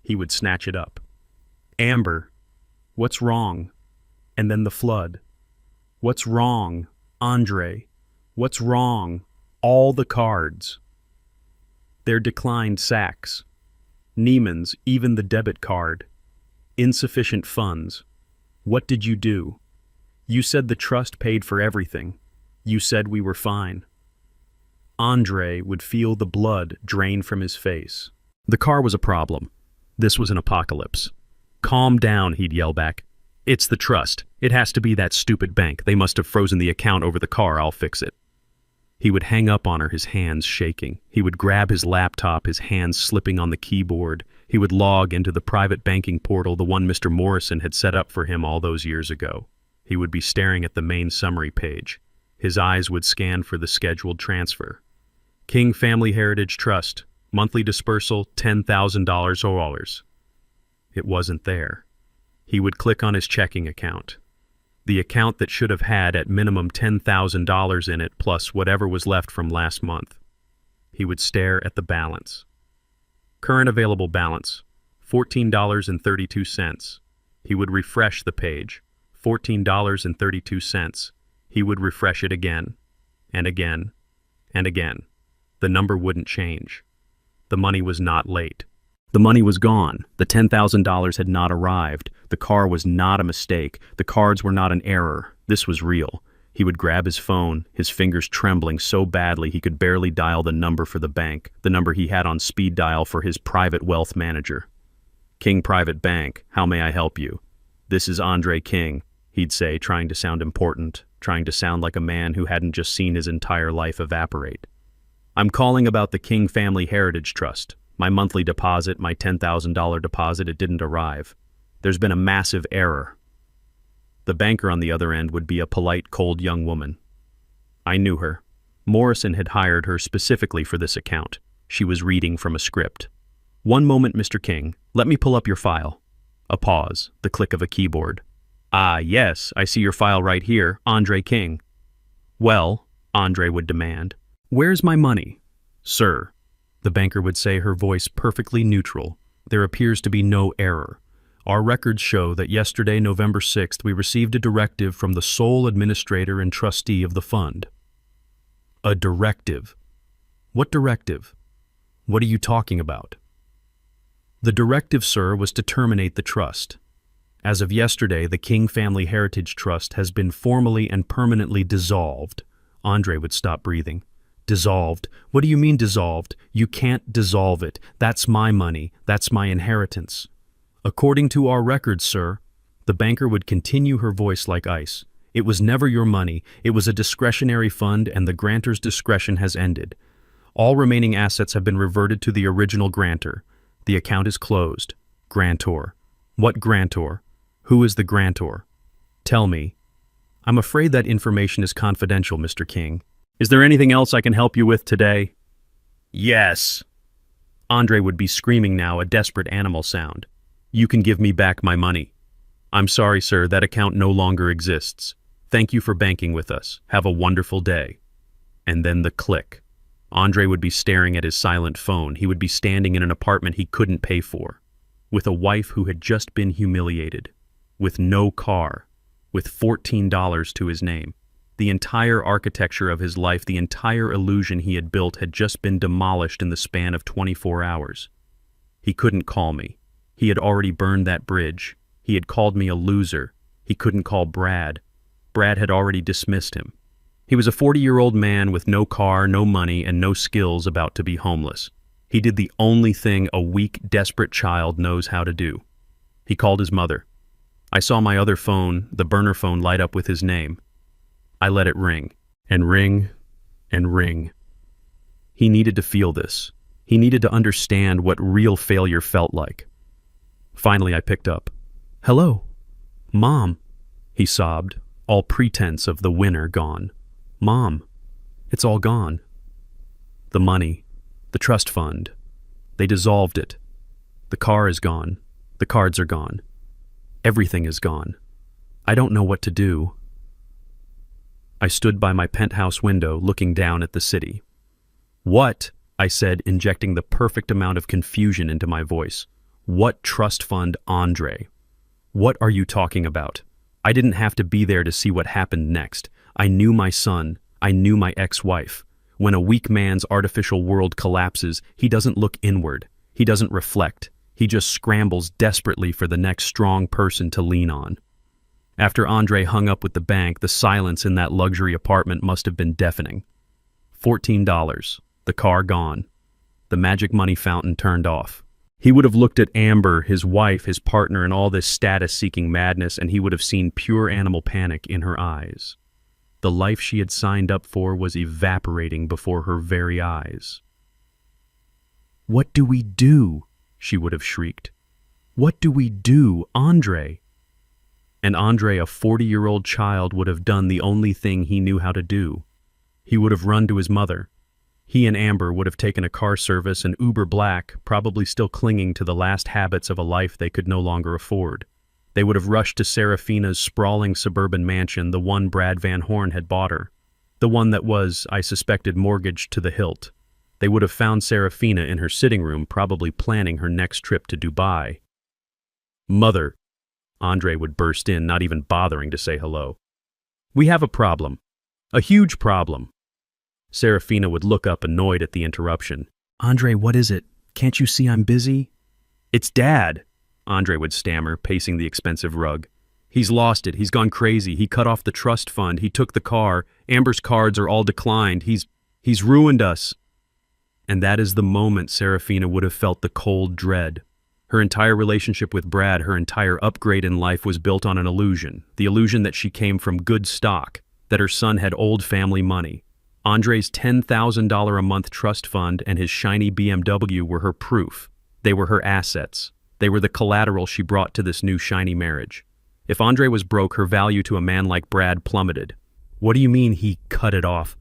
He would snatch it up. "Amber, what's wrong?" And then the flood. "What's wrong? Andre, what's wrong? All the cards. They're declined. Saks, Neiman's, even the debit card. Insufficient funds. What did you do? You said the trust paid for everything. You said we were fine." Andre would feel the blood drain from his face. The car was a problem. This was an apocalypse. "Calm down," he'd yell back. "It's the trust. It has to be that stupid bank. They must have frozen the account over the car. I'll fix it." He would hang up on her, his hands shaking. He would grab his laptop, his hands slipping on the keyboard. He would log into the private banking portal, the one Mr. Morrison had set up for him all those years ago. He would be staring at the main summary page. His eyes would scan for the scheduled transfer. King Family Heritage Trust, monthly dispersal $10,000. It wasn't there. He would click on his checking account. The account that should have had at minimum $10,000 in it, plus whatever was left from last month. He would stare at the balance. Current available balance, $14.32. He would refresh the page. $14.32. He would refresh it again, and again, and again. The number wouldn't change. The money was not late. The money was gone. The $10,000 had not arrived. The car was not a mistake. The cards were not an error. This was real. He would grab his phone, his fingers trembling so badly he could barely dial the number for the bank, the number he had on speed dial for his private wealth manager. King Private Bank, how may I help you? This is Andre King, he'd say, trying to sound important, trying to sound like a man who hadn't just seen his entire life evaporate. I'm calling about the King Family Heritage Trust. My monthly deposit, my $10,000 deposit, it didn't arrive. There's been a massive error. The banker on the other end would be a polite, cold young woman. I knew her. Morrison had hired her specifically for this account. She was reading from a script. One moment, Mr. King. Let me pull up your file. A pause, the click of a keyboard. Ah, yes, I see your file right here, Andre King. Well, Andre would demand, where's my money? Sir, the banker would say, her voice perfectly neutral. There appears to be no error. Our records show that yesterday, November 6th, we received a directive from the sole administrator and trustee of the fund. A directive? What directive? What are you talking about? The directive, sir, was to terminate the trust. As of yesterday, the King Family Heritage Trust has been formally and permanently dissolved. Andre would stop breathing. Dissolved? What do you mean dissolved? You can't dissolve it. That's my money. That's my inheritance. According to our records, sir, the banker would continue, her voice like ice. It was never your money. It was a discretionary fund, and the grantor's discretion has ended. All remaining assets have been reverted to the original grantor. The account is closed. Grantor. What grantor? Who is the grantor? Tell me. I'm afraid that information is confidential, Mr. King. Is there anything else I can help you with today? Yes. Andre would be screaming now, a desperate animal sound. You can give me back my money. I'm sorry, sir, that account no longer exists. Thank you for banking with us. Have a wonderful day. And then the click. Andre would be staring at his silent phone. He would be standing in an apartment he couldn't pay for, with a wife who had just been humiliated, with no car, with $14 to his name. The entire architecture of his life, the entire illusion he had built had just been demolished in the span of 24 hours. He couldn't call me. He had already burned that bridge. He had called me a loser. He couldn't call Brad. Brad had already dismissed him. He was a 40-year-old man with no car, no money, and no skills, about to be homeless. He did the only thing a weak, desperate child knows how to do. He called his mother. I saw my other phone, the burner phone, light up with his name. I let it ring, and ring, and ring. He needed to feel this. He needed to understand what real failure felt like. Finally, I picked up. Hello? Mom, he sobbed, all pretense of the winner gone. Mom, it's all gone. The money, the trust fund, they dissolved it. The car is gone. The cards are gone. Everything is gone. I don't know what to do. I stood by my penthouse window looking down at the city. What? I said, injecting the perfect amount of confusion into my voice. What trust fund, Andre? What are you talking about? I didn't have to be there to see what happened next. I knew my son. I knew my ex-wife. When a weak man's artificial world collapses, he doesn't look inward. He doesn't reflect. He just scrambles desperately for the next strong person to lean on. After Andre hung up with the bank, the silence in that luxury apartment must have been deafening. $14. The car gone. The magic money fountain turned off. He would have looked at Amber, his wife, his partner, and all this status-seeking madness, and he would have seen pure animal panic in her eyes. The life she had signed up for was evaporating before her very eyes. "What do we do?" she would have shrieked. "What do we do, Andre?" And Andre, a 40-year-old child, would have done the only thing he knew how to do. He would have run to his mother. He and Amber would have taken a car service, and Uber Black, probably still clinging to the last habits of a life they could no longer afford. They would have rushed to Serafina's sprawling suburban mansion, the one Brad Van Horn had bought her, the one that was, I suspected, mortgaged to the hilt. They would have found Serafina in her sitting room, probably planning her next trip to Dubai. "Mother," Andre would burst in, not even bothering to say hello. "We have a problem. A huge problem." Serafina would look up, annoyed at the interruption. "Andre, what is it? Can't you see I'm busy?" "It's Dad," Andre would stammer, pacing the expensive rug. "He's lost it. He's gone crazy. He cut off the trust fund. He took the car. Amber's cards are all declined. He's ruined us." And that is the moment Serafina would have felt the cold dread. Her entire relationship with Brad, her entire upgrade in life was built on an illusion. The illusion that she came from good stock, that her son had old family money. Andre's $10,000 a month trust fund and his shiny BMW were her proof. They were her assets. They were the collateral she brought to this new shiny marriage. If Andre was broke, her value to a man like Brad plummeted. "What do you mean he cut it off?"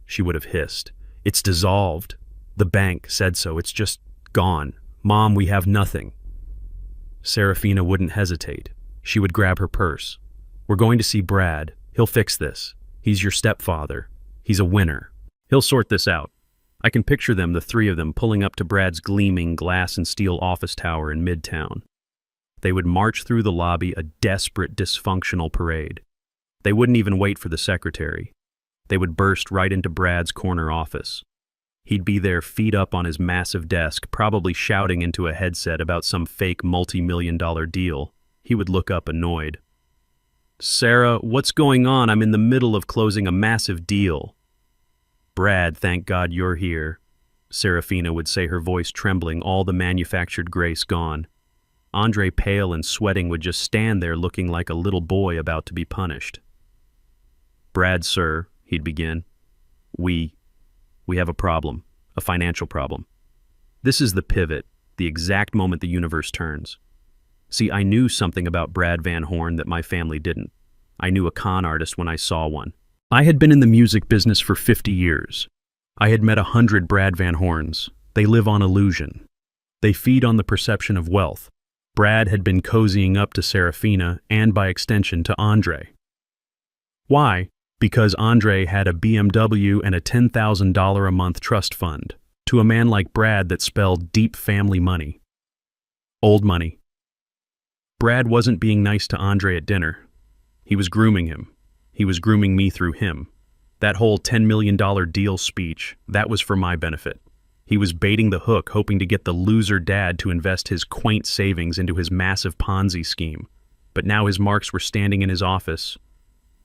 she would have hissed. "It's dissolved. The bank said so. It's just gone. Mom, we have nothing." Serafina wouldn't hesitate. She would grab her purse. "We're going to see Brad. He'll fix this. He's your stepfather. He's a winner. He'll sort this out." I can picture them, the three of them, pulling up to Brad's gleaming glass and steel office tower in Midtown. They would march through the lobby, a desperate, dysfunctional parade. They wouldn't even wait for the secretary. They would burst right into Brad's corner office. He'd be there, feet up on his massive desk, probably shouting into a headset about some fake multi-million-dollar deal. He would look up annoyed. "Sarah, what's going on? I'm in the middle of closing a massive deal." "Brad, thank God you're here," Serafina would say, her voice trembling, all the manufactured grace gone. Andre, pale and sweating, would just stand there looking like a little boy about to be punished. "Brad, sir," he'd begin, We have a problem, a financial problem. This is the pivot, the exact moment the universe turns. See, I knew something about Brad Van Horn that my family didn't. I knew a con artist when I saw one. I had been in the music business for 50 years. I had met 100 Brad Van Horns. They live on illusion. They feed on the perception of wealth. Brad had been cozying up to Serafina and, by extension, to Andre. Why? Because Andre had a BMW and a $10,000 a month trust fund. To a man like Brad, that spelled deep family money. Old money. Brad wasn't being nice to Andre at dinner. He was grooming him. He was grooming me through him. That whole $10 million deal speech, that was for my benefit. He was baiting the hook, hoping to get the loser dad to invest his quaint savings into his massive Ponzi scheme. But now his marks were standing in his office.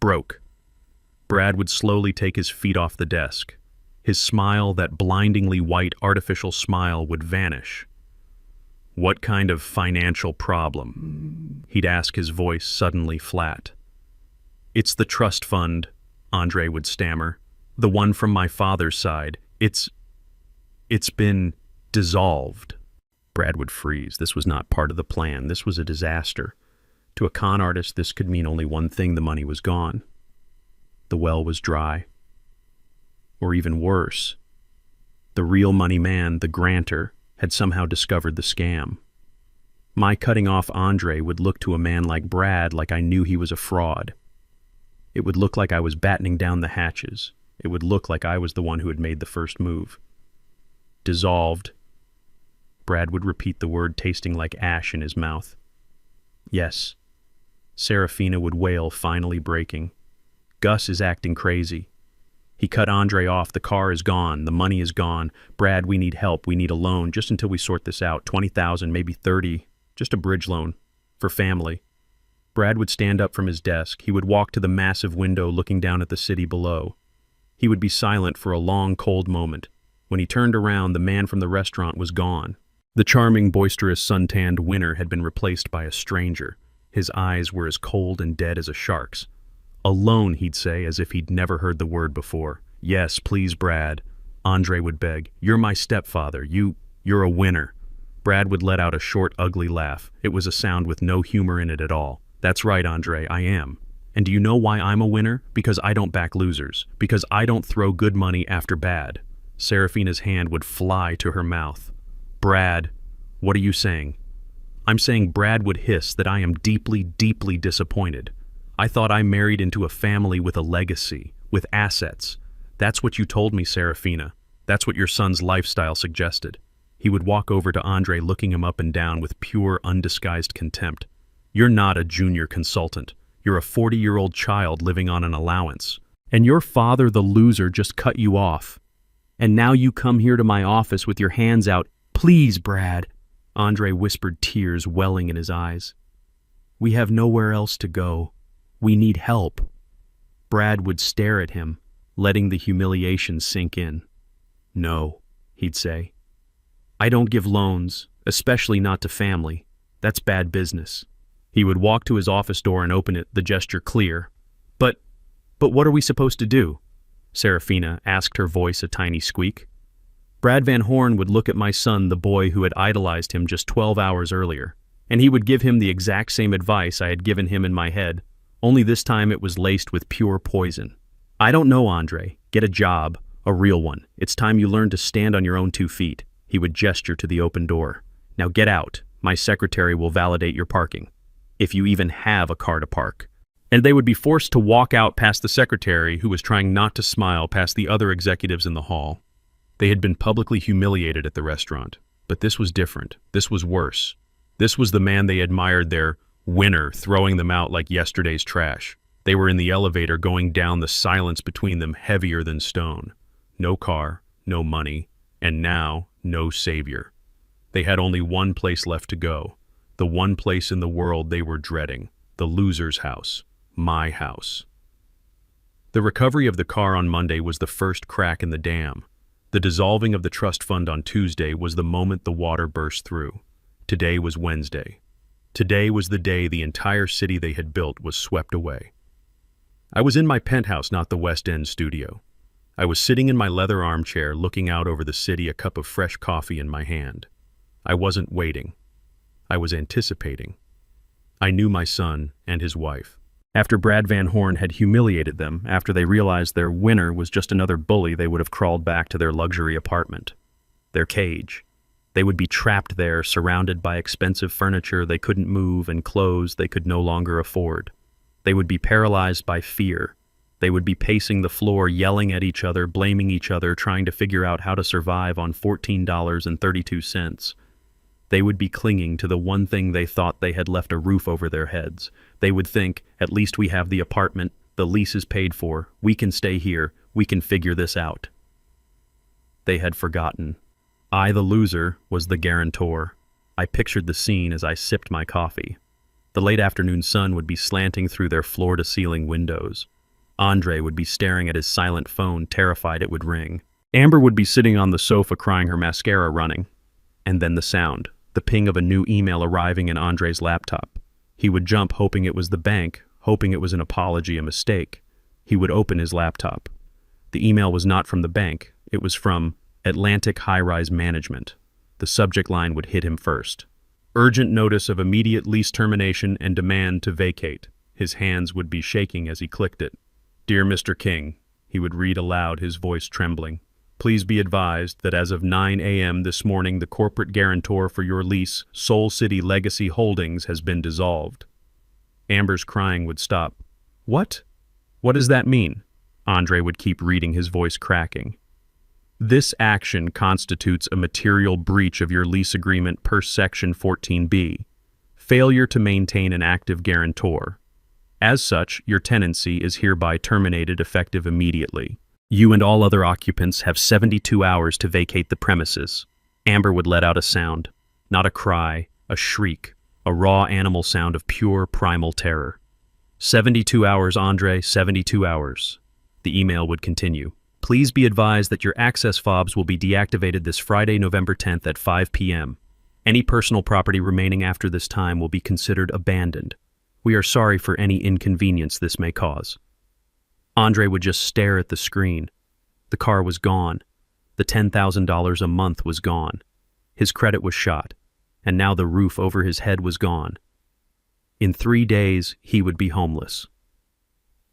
Broke. Brad would slowly take his feet off the desk. His smile, that blindingly white artificial smile, would vanish. "What kind of financial problem?" he'd ask, his voice suddenly flat. "It's the trust fund," Andre would stammer. "The one from my father's side. It's been dissolved." Brad would freeze. This was not part of the plan. This was a disaster. To a con artist, this could mean only one thing: the money was gone. The well was dry. Or even worse, the real money man, the grantor, had somehow discovered the scam. My cutting off Andre would look to a man like Brad like I knew he was a fraud. It would look like I was battening down the hatches. It would look like I was the one who had made the first move. Dissolved. Brad would repeat the word, tasting like ash in his mouth. "Yes." Serafina would wail, finally breaking. "Gus is acting crazy. He cut Andre off. The car is gone. The money is gone. Brad, we need help. We need a loan just until we sort this out. 20,000, maybe 30. Just a bridge loan. For family." Brad would stand up from his desk. He would walk to the massive window looking down at the city below. He would be silent for a long, cold moment. When he turned around, the man from the restaurant was gone. The charming, boisterous, suntanned winner had been replaced by a stranger. His eyes were as cold and dead as a shark's. "Alone," he'd say, as if he'd never heard the word before. "Yes, please, Brad," Andre would beg. "You're my stepfather. You're a winner." Brad would let out a short, ugly laugh. It was a sound with no humor in it at all. "That's right, Andre, I am. And do you know why I'm a winner? Because I don't back losers. Because I don't throw good money after bad." Serafina's hand would fly to her mouth. "Brad, what are you saying?" "I'm saying," Brad would hiss, "that I am deeply, deeply disappointed. I thought I married into a family with a legacy, with assets. That's what you told me, Serafina. That's what your son's lifestyle suggested." He would walk over to Andre, looking him up and down with pure, undisguised contempt. "You're not a junior consultant. You're a 40-year-old child living on an allowance. And your father, the loser, just cut you off. And now you come here to my office with your hands out. Please, Brad," Andre whispered, tears welling in his eyes. "We have nowhere else to go. We need help." Brad would stare at him, letting the humiliation sink in. "No," he'd say. "I don't give loans. especially not to family. That's bad business. He would walk to his office door and open it, the gesture clear. But what are we supposed to do? Serafina asked, her voice a tiny squeak. Brad Van Horn would look at my son, the boy who had idolized him just 12 hours earlier, and he would give him the exact same advice I had given him in my head, only this time it was laced with pure poison. I don't know, Andre. Get a job, a real one. It's time you learned to stand on your own 2 feet. He would gesture to the open door. Now get out. My secretary will validate your parking. If you even have a car to park. And they would be forced to walk out past the secretary, who was trying not to smile past the other executives in the hall. They had been publicly humiliated at the restaurant, but this was different. This was worse. This was the man they admired, their winner, throwing them out like yesterday's trash. They were in the elevator going down, the silence between them heavier than stone. No car, no money, and now no savior. They had only one place left to go, the one place in the world they were dreading, the loser's house. My house. The recovery of the car on Monday was the first crack in the dam. The dissolving of the trust fund on Tuesday was the moment the water burst through. Today was Wednesday. Today was the day the entire city they had built was swept away. I was in my penthouse, not the West End studio. I was sitting in my leather armchair looking out over the city, a cup of fresh coffee in my hand. I wasn't waiting. I was anticipating. I knew my son and his wife. After Brad Van Horn had humiliated them, after they realized their winner was just another bully, they would have crawled back to their luxury apartment, their cage. They would be trapped there, surrounded by expensive furniture they couldn't move and clothes they could no longer afford. They would be paralyzed by fear. They would be pacing the floor, yelling at each other, blaming each other, trying to figure out how to survive on $14.32. They would be clinging to the one thing they thought they had left a roof over their heads. They would think, at least we have the apartment, the lease is paid for, we can stay here, we can figure this out. They had forgotten. I, the loser, was the guarantor. I pictured the scene as I sipped my coffee. The late afternoon sun would be slanting through their floor-to-ceiling windows. Andre would be staring at his silent phone, terrified it would ring. Amber would be sitting on the sofa crying, her mascara running. And then the sound. The ping of a new email arriving in Andre's laptop. He would jump, hoping it was the bank, hoping it was an apology, a mistake. He would open his laptop. The email was not from the bank. It was from Atlantic High-Rise Management. The subject line would hit him first. Urgent notice of immediate lease termination and demand to vacate. His hands would be shaking as he clicked it. Dear Mr. King, he would read aloud, his voice trembling. Please be advised that as of 9 a.m. this morning, the corporate guarantor for your lease, Soul City Legacy Holdings, has been dissolved. Amber's crying would stop. What? What does that mean? Andre would keep reading, his voice cracking. This action constitutes a material breach of your lease agreement per Section 14B. Failure to maintain an active guarantor. As such, your tenancy is hereby terminated effective immediately. You and all other occupants have 72 hours to vacate the premises. Amber would let out a sound, not a cry, a shriek, a raw animal sound of pure primal terror. 72 hours, Andre, 72 hours. The email would continue. Please be advised that your access fobs will be deactivated this Friday, November 10th at 5 p.m. Any personal property remaining after this time will be considered abandoned. We are sorry for any inconvenience this may cause. Andre would just stare at the screen. The car was gone. The $10,000 a month was gone. His credit was shot, and now the roof over his head was gone. In 3 days, he would be homeless.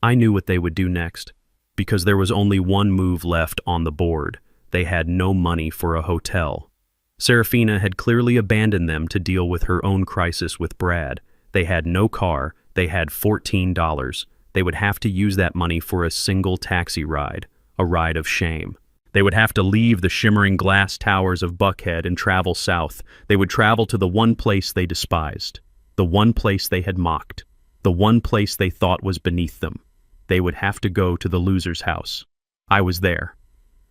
I knew what they would do next, because there was only one move left on the board. They had no money for a hotel. Serafina had clearly abandoned them to deal with her own crisis with Brad. They had no car. They had $14. They would have to use that money for a single taxi ride, a ride of shame. They would have to leave the shimmering glass towers of Buckhead and travel south. They would travel to the one place they despised, the one place they had mocked, the one place they thought was beneath them. They would have to go to the loser's house. I was there.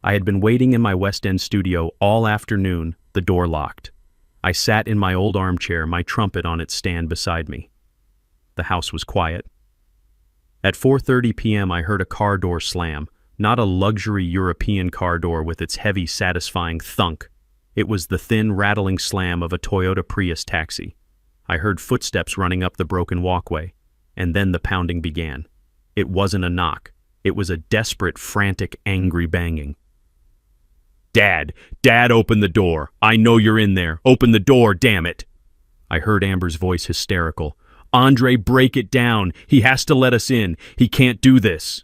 I had been waiting in my West End studio all afternoon, the door locked. I sat in my old armchair, my trumpet on its stand beside me. The house was quiet. At 4:30 p.m. I heard a car door slam, not a luxury European car door with its heavy, satisfying thunk, It was the thin, rattling slam of a Toyota Prius taxi. I heard footsteps running up the broken walkway, and then the pounding began. It wasn't a knock. It was a desperate, frantic, angry banging. "Dad! Dad, open the door! I know you're in there! Open the door, damn it!" I heard Amber's voice hysterical. "Andre, break it down! He has to let us in! He can't do this!"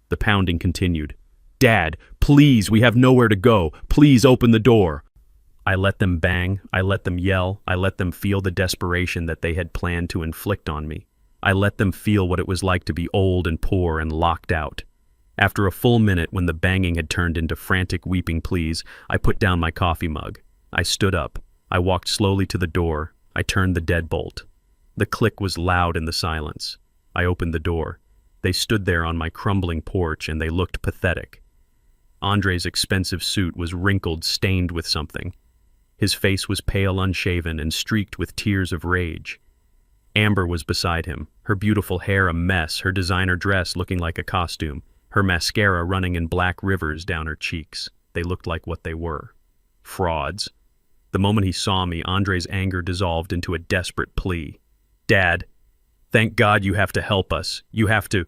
The pounding continued. "Dad, please, we have nowhere to go! Please open the door!" I let them bang, I let them yell, I let them feel the desperation that they had planned to inflict on me. I let them feel what it was like to be old and poor and locked out. After a full minute, when the banging had turned into frantic weeping pleas, I put down my coffee mug. I stood up. I walked slowly to the door. I turned the deadbolt. The click was loud in the silence. I opened the door. They stood there on my crumbling porch, and they looked pathetic. Andre's expensive suit was wrinkled, stained with something. His face was pale, unshaven, and streaked with tears of rage. Amber was beside him, her beautiful hair a mess, her designer dress looking like a costume, her mascara running in black rivers down her cheeks. They looked like what they were. Frauds. The moment he saw me, Andre's anger dissolved into a desperate plea. "Dad, thank God you have to help us. You have to—"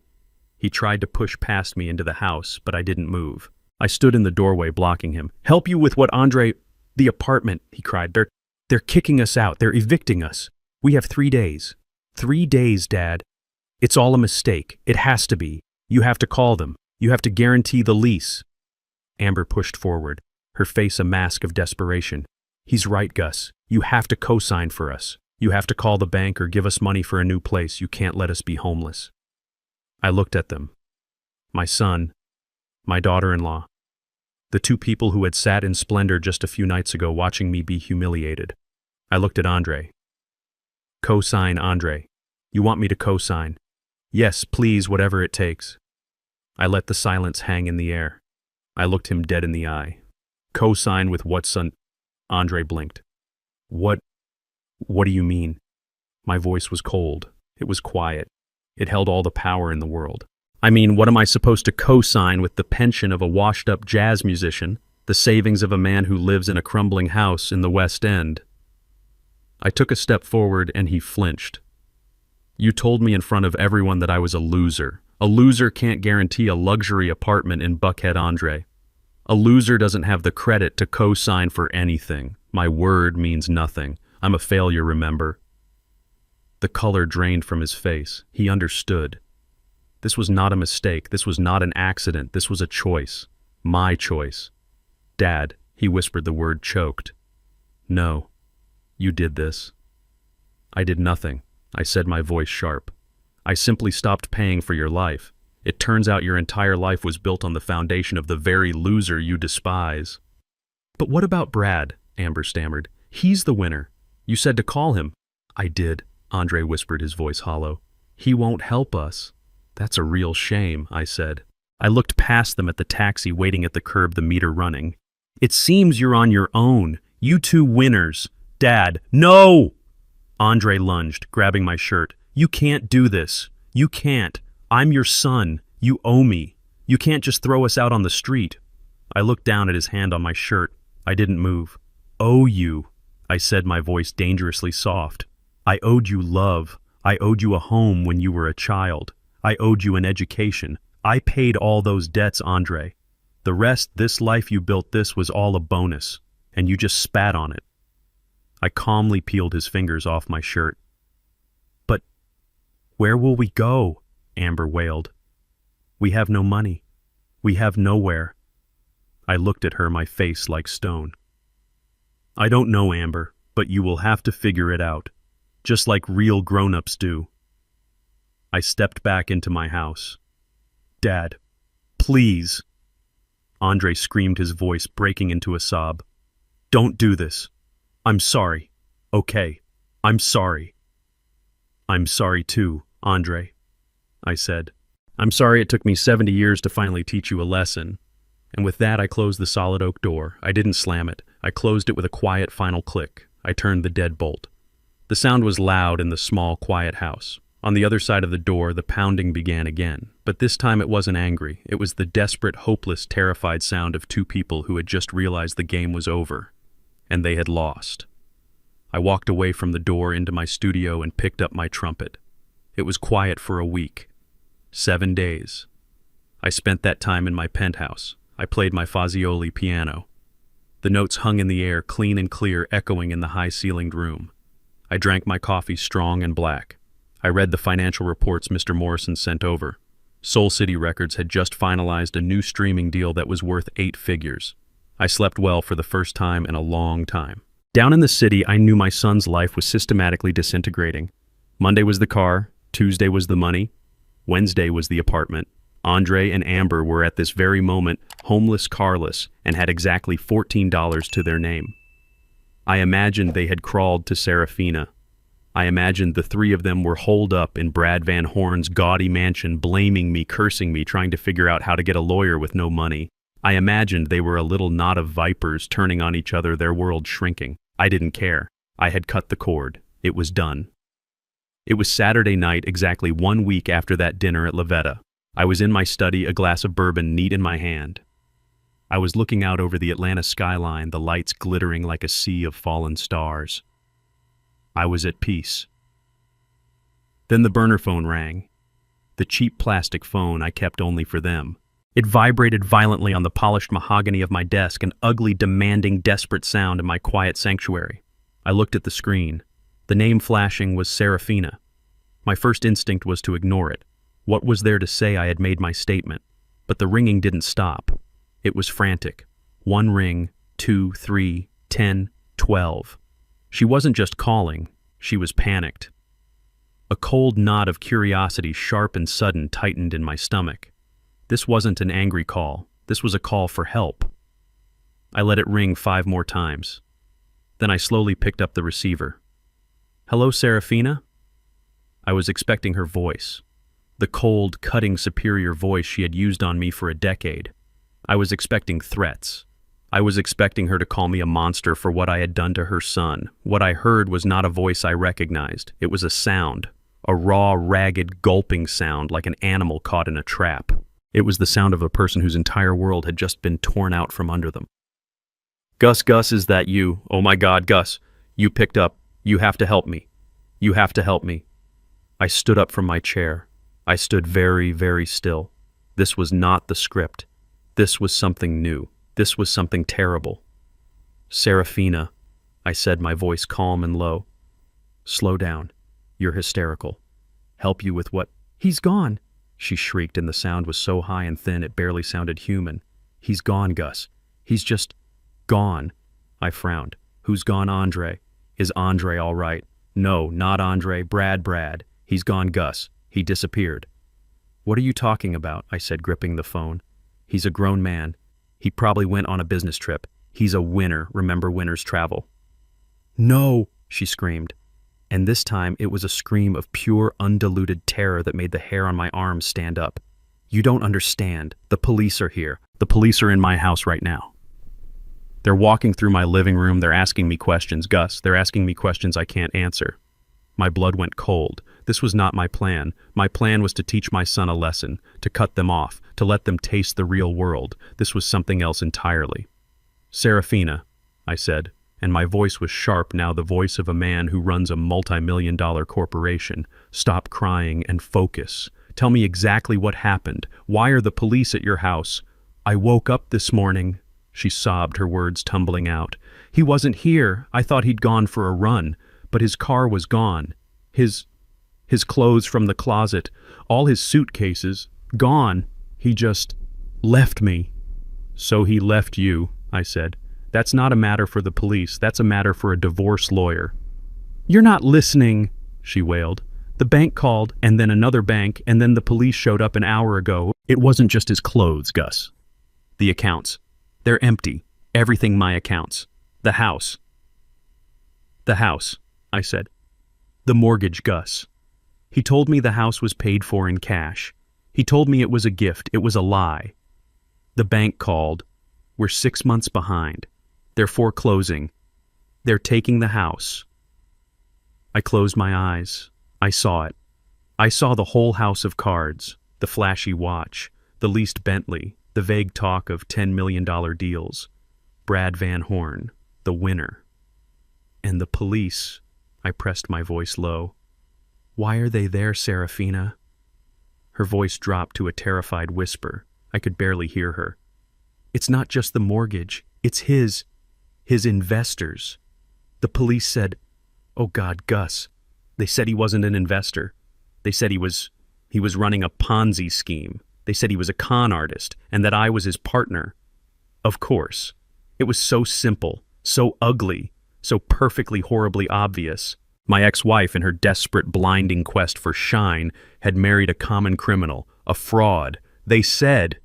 He tried to push past me into the house, but I didn't move. I stood in the doorway blocking him. "Help you with what, Andre—" "The apartment," he cried. They're kicking us out. They're evicting us. We have 3 days. 3 days, Dad. It's all a mistake. It has to be. You have to call them. You have to guarantee the lease." Amber pushed forward, her face a mask of desperation. "He's right, Gus. You have to co-sign for us. You have to call the bank or give us money for a new place. You can't let us be homeless." I looked at them. My son, my daughter-in-law, the 2 people who had sat in splendor just a few nights ago watching me be humiliated. I looked at Andre. "Co-sign, Andre. You want me to co-sign?" "Yes, please, whatever it takes." I let the silence hang in the air. I looked him dead in the eye. "Co-sign with what, son?" Andre blinked. What do you mean?" My voice was cold. It was quiet. It held all the power in the world. "I mean, what am I supposed to co-sign with the pension of a washed-up jazz musician, the savings of a man who lives in a crumbling house in the West End?" I took a step forward and he flinched. "You told me in front of everyone that I was a loser. A loser can't guarantee a luxury apartment in Buckhead, Andre. A loser doesn't have the credit to co-sign for anything. My word means nothing. I'm a failure, remember?" The color drained from his face. He understood. This was not a mistake. This was not an accident. This was a choice. My choice. "Dad," he whispered, the word choked. "No. You did this." "I did nothing," I said, my voice sharp. "I simply stopped paying for your life. It turns out your entire life was built on the foundation of the very loser you despise." "But what about Brad?" Amber stammered. "He's the winner. You said to call him." "I did," Andre whispered, his voice hollow. "He won't help us." "That's a real shame," I said. I looked past them at the taxi waiting at the curb, the meter running. "It seems you're on your own. You 2 winners. Dad, no!" Andre lunged, grabbing my shirt. "You can't do this. You can't. I'm your son. You owe me. You can't just throw us out on the street." I looked down at his hand on my shirt. I didn't move. "Owe you," I said, my voice dangerously soft. "I owed you love. I owed you a home when you were a child. I owed you an education. I paid all those debts, Andre. The rest, this life you built, this was all a bonus, and you just spat on it." I calmly peeled his fingers off my shirt. "But where will we go?" Amber wailed. "We have no money. We have nowhere." I looked at her, my face like stone. "I don't know, Amber, but you will have to figure it out, just like real grown-ups do." I stepped back into my house. "Dad, please." Andre screamed, his voice breaking into a sob. "Don't do this. I'm sorry. Okay, I'm sorry." "I'm sorry too, Andre," I said. "I'm sorry it took me 70 years to finally teach you a lesson." And with that, I closed the solid oak door. I didn't slam it. I closed it with a quiet final click. I turned the deadbolt. The sound was loud in the small, quiet house. On the other side of the door, the pounding began again. But this time it wasn't angry. It was the desperate, hopeless, terrified sound of 2 people who had just realized the game was over. and they had lost. I walked away from the door into my studio and picked up my trumpet. It was quiet for a week. 7 days. I spent that time in my penthouse. I played my Fazioli piano. The notes hung in the air, clean and clear, echoing in the high-ceilinged room. I drank my coffee strong and black. I read the financial reports Mr. Morrison sent over. Soul City Records had just finalized a new streaming deal that was worth 8 figures. I slept well for the first time in a long time. Down in the city, I knew my son's life was systematically disintegrating. Monday was the car, Tuesday was the money, Wednesday was the apartment. Andre and Amber were at this very moment homeless, carless, and had exactly $14 to their name. I imagined they had crawled to Serafina. I imagined the three of them were holed up in Brad Van Horn's gaudy mansion, blaming me, cursing me, trying to figure out how to get a lawyer with no money. I imagined they were a little knot of vipers turning on each other, their world shrinking. I didn't care. I had cut the cord. It was done. It was Saturday night, exactly 1 week after that dinner at Lavetta. I was in my study, a glass of bourbon neat in my hand. I was looking out over the Atlanta skyline, the lights glittering like a sea of fallen stars. I was at peace. Then the burner phone rang. The cheap plastic phone I kept only for them. It vibrated violently on the polished mahogany of my desk, an ugly, demanding, desperate sound in my quiet sanctuary. I looked at the screen. The name flashing was Serafina. My first instinct was to ignore it. What was there to say I had made my statement? But the ringing didn't stop. It was frantic. 1 ring, 2, 3, 10, 12. She wasn't just calling, she was panicked. A cold knot of curiosity, sharp and sudden, tightened in my stomach. This wasn't an angry call. This was a call for help. I let it ring 5 more times. Then I slowly picked up the receiver. Hello, Serafina? I was expecting her voice. The cold, cutting, superior voice she had used on me for a decade. I was expecting threats. I was expecting her to call me a monster for what I had done to her son. What I heard was not a voice I recognized. It was a sound. A raw, ragged, gulping sound like an animal caught in a trap. It was the sound of a person whose entire world had just been torn out from under them. Gus, is that you? Oh my God, Gus. You picked up. You have to help me. You have to help me. I stood up from my chair. I stood very, very still. This was not the script. This was something new. This was something terrible. Serafina, I said, my voice calm and low. Slow down. You're hysterical. Help you with what? He's gone, she shrieked, and the sound was so high and thin it barely sounded human. He's gone, Gus. He's just gone. I frowned. Who's gone, Andre? Is Andre all right? No, not Andre. Brad. He's gone, Gus. He disappeared. What are you talking about? I said, gripping the phone. He's a grown man. He probably went on a business trip. He's a winner. Remember winners travel. No, she screamed. And this time it was a scream of pure, undiluted terror that made the hair on my arms stand up. You don't understand. The police are here. The police are in my house right now. They're walking through my living room. They're asking me questions, Gus. They're asking me questions I can't answer. My blood went cold. This was not my plan. My plan was to teach my son a lesson, to cut them off, to let them taste the real world. This was something else entirely. Serafina, I said, and my voice was sharp now, the voice of a man who runs a multi-million-dollar corporation. Stop crying and focus. Tell me exactly what happened. Why are the police at your house? I woke up this morning, she sobbed, her words tumbling out. He wasn't here. I thought he'd gone for a run, but his car was gone. His clothes from the closet, all his suitcases, gone. He just left me. So he left you, I said. That's not a matter for the police. That's a matter for a divorce lawyer. You're not listening, she wailed. The bank called, and then another bank, and then the police showed up an hour ago. It wasn't just his clothes, Gus. The accounts. They're empty. Everything my accounts. The house. The house, I said. The mortgage, Gus. He told me the house was paid for in cash. He told me it was a gift. It was a lie. The bank called. We're 6 months behind. They're foreclosing. They're taking the house. I closed my eyes. I saw it. I saw the whole house of cards, the flashy watch, the leased Bentley, the vague talk of $10 million deals. Brad Van Horn. The winner. And the police, I pressed my voice low. Why are they there, Serafina? Her voice dropped to a terrified whisper. I could barely hear her. It's not just the mortgage. It's his investors. The police said, oh God, Gus. They said he wasn't an investor. They said he was running a Ponzi scheme. They said he was a con artist and that I was his partner. Of course. It was so simple, so ugly, so perfectly horribly obvious. My ex-wife, in her desperate, blinding quest for shine, had married a common criminal, a fraud. They said,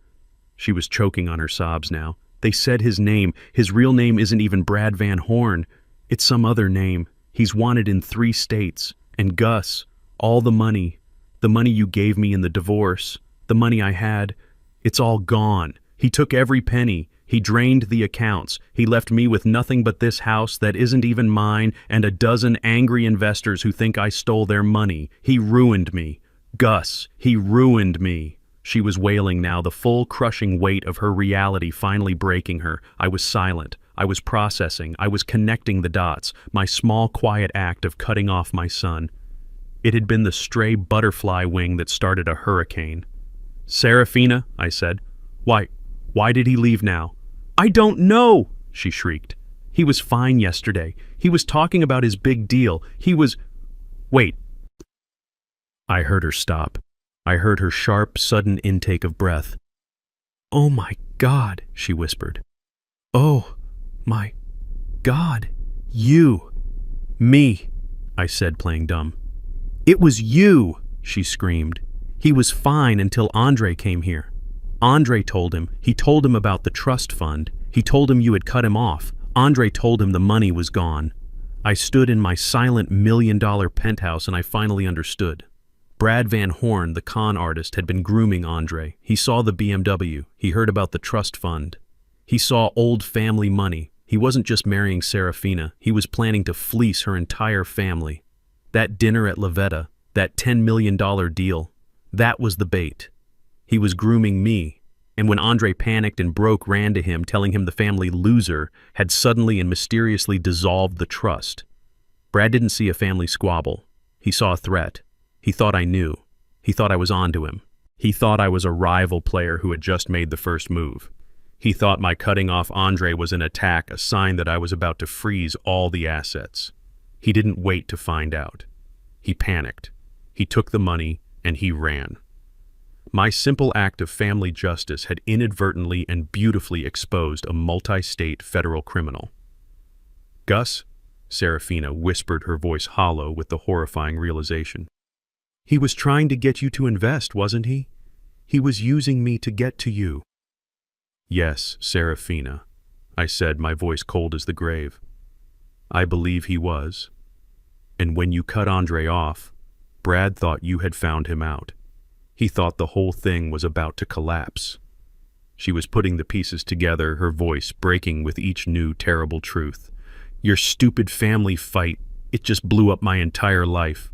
she was choking on her sobs now, they said his name, his real name isn't even Brad Van Horn. It's some other name. He's wanted in 3 states. And Gus, all the money you gave me in the divorce, the money I had, it's all gone. He took every penny. He drained the accounts. He left me with nothing but this house that isn't even mine and a dozen angry investors who think I stole their money. He ruined me. Gus, he ruined me. She was wailing now, the full crushing weight of her reality finally breaking her. I was silent. I was processing. I was connecting the dots, my small, quiet act of cutting off my son. It had been the stray butterfly wing that started a hurricane. Serafina, I said, why did he leave now? I don't know, she shrieked. He was fine yesterday. He was talking about his big deal. Wait. I heard her stop. I heard her sharp, sudden intake of breath. Oh my God, she whispered. Oh my God, you. Me, I said, playing dumb. It was you, she screamed. He was fine until Andre came here. Andre told him. He told him about the trust fund. He told him you had cut him off. Andre told him the money was gone. I stood in my silent $1 million penthouse and I finally understood. Brad Van Horn, the con artist, had been grooming Andre. He saw the BMW. He heard about the trust fund. He saw old family money. He wasn't just marrying Serafina. He was planning to fleece her entire family. That dinner at Lavetta, that $10 million deal, that was the bait. He was grooming me, and when Andre panicked and broke ran to him, telling him the family loser had suddenly and mysteriously dissolved the trust. Brad didn't see a family squabble. He saw a threat. He thought I knew. He thought I was onto him. He thought I was a rival player who had just made the first move. He thought my cutting off Andre was an attack, a sign that I was about to freeze all the assets. He didn't wait to find out. He panicked. He took the money and he ran. My simple act of family justice had inadvertently and beautifully exposed a multi-state federal criminal. Gus, Serafina whispered, her voice hollow with the horrifying realization. He was trying to get you to invest, wasn't he? He was using me to get to you. Yes, Serafina, I said, my voice cold as the grave. I believe he was. And when you cut Andre off, Brad thought you had found him out. He thought the whole thing was about to collapse. She was putting the pieces together, her voice breaking with each new terrible truth. Your stupid family fight, it just blew up my entire life.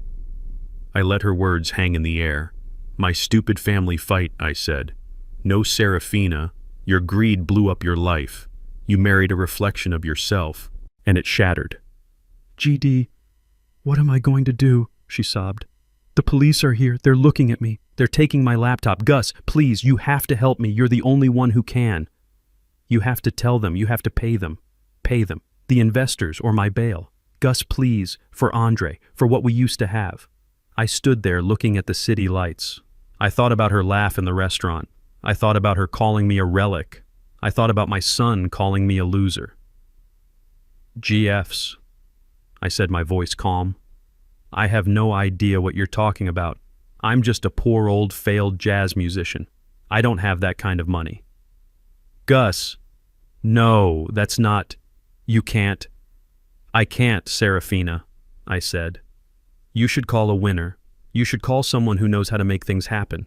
I let her words hang in the air. My stupid family fight, I said. No, Serafina, your greed blew up your life. You married a reflection of yourself, and it shattered. GD, what am I going to do? She sobbed. The police are here. They're looking at me. They're taking my laptop. Gus, please, you have to help me. You're the only one who can. You have to tell them. You have to pay them. Pay them. The investors or my bail. Gus, please, for Andre, for what we used to have. I stood there looking at the city lights. I thought about her laugh in the restaurant. I thought about her calling me a relic. I thought about my son calling me a loser. GFs, I said, my voice calm. I have no idea what you're talking about. I'm just a poor old failed jazz musician. I don't have that kind of money. Gus, no, that's not. You can't. I can't, Serafina, I said. You should call a winner. You should call someone who knows how to make things happen.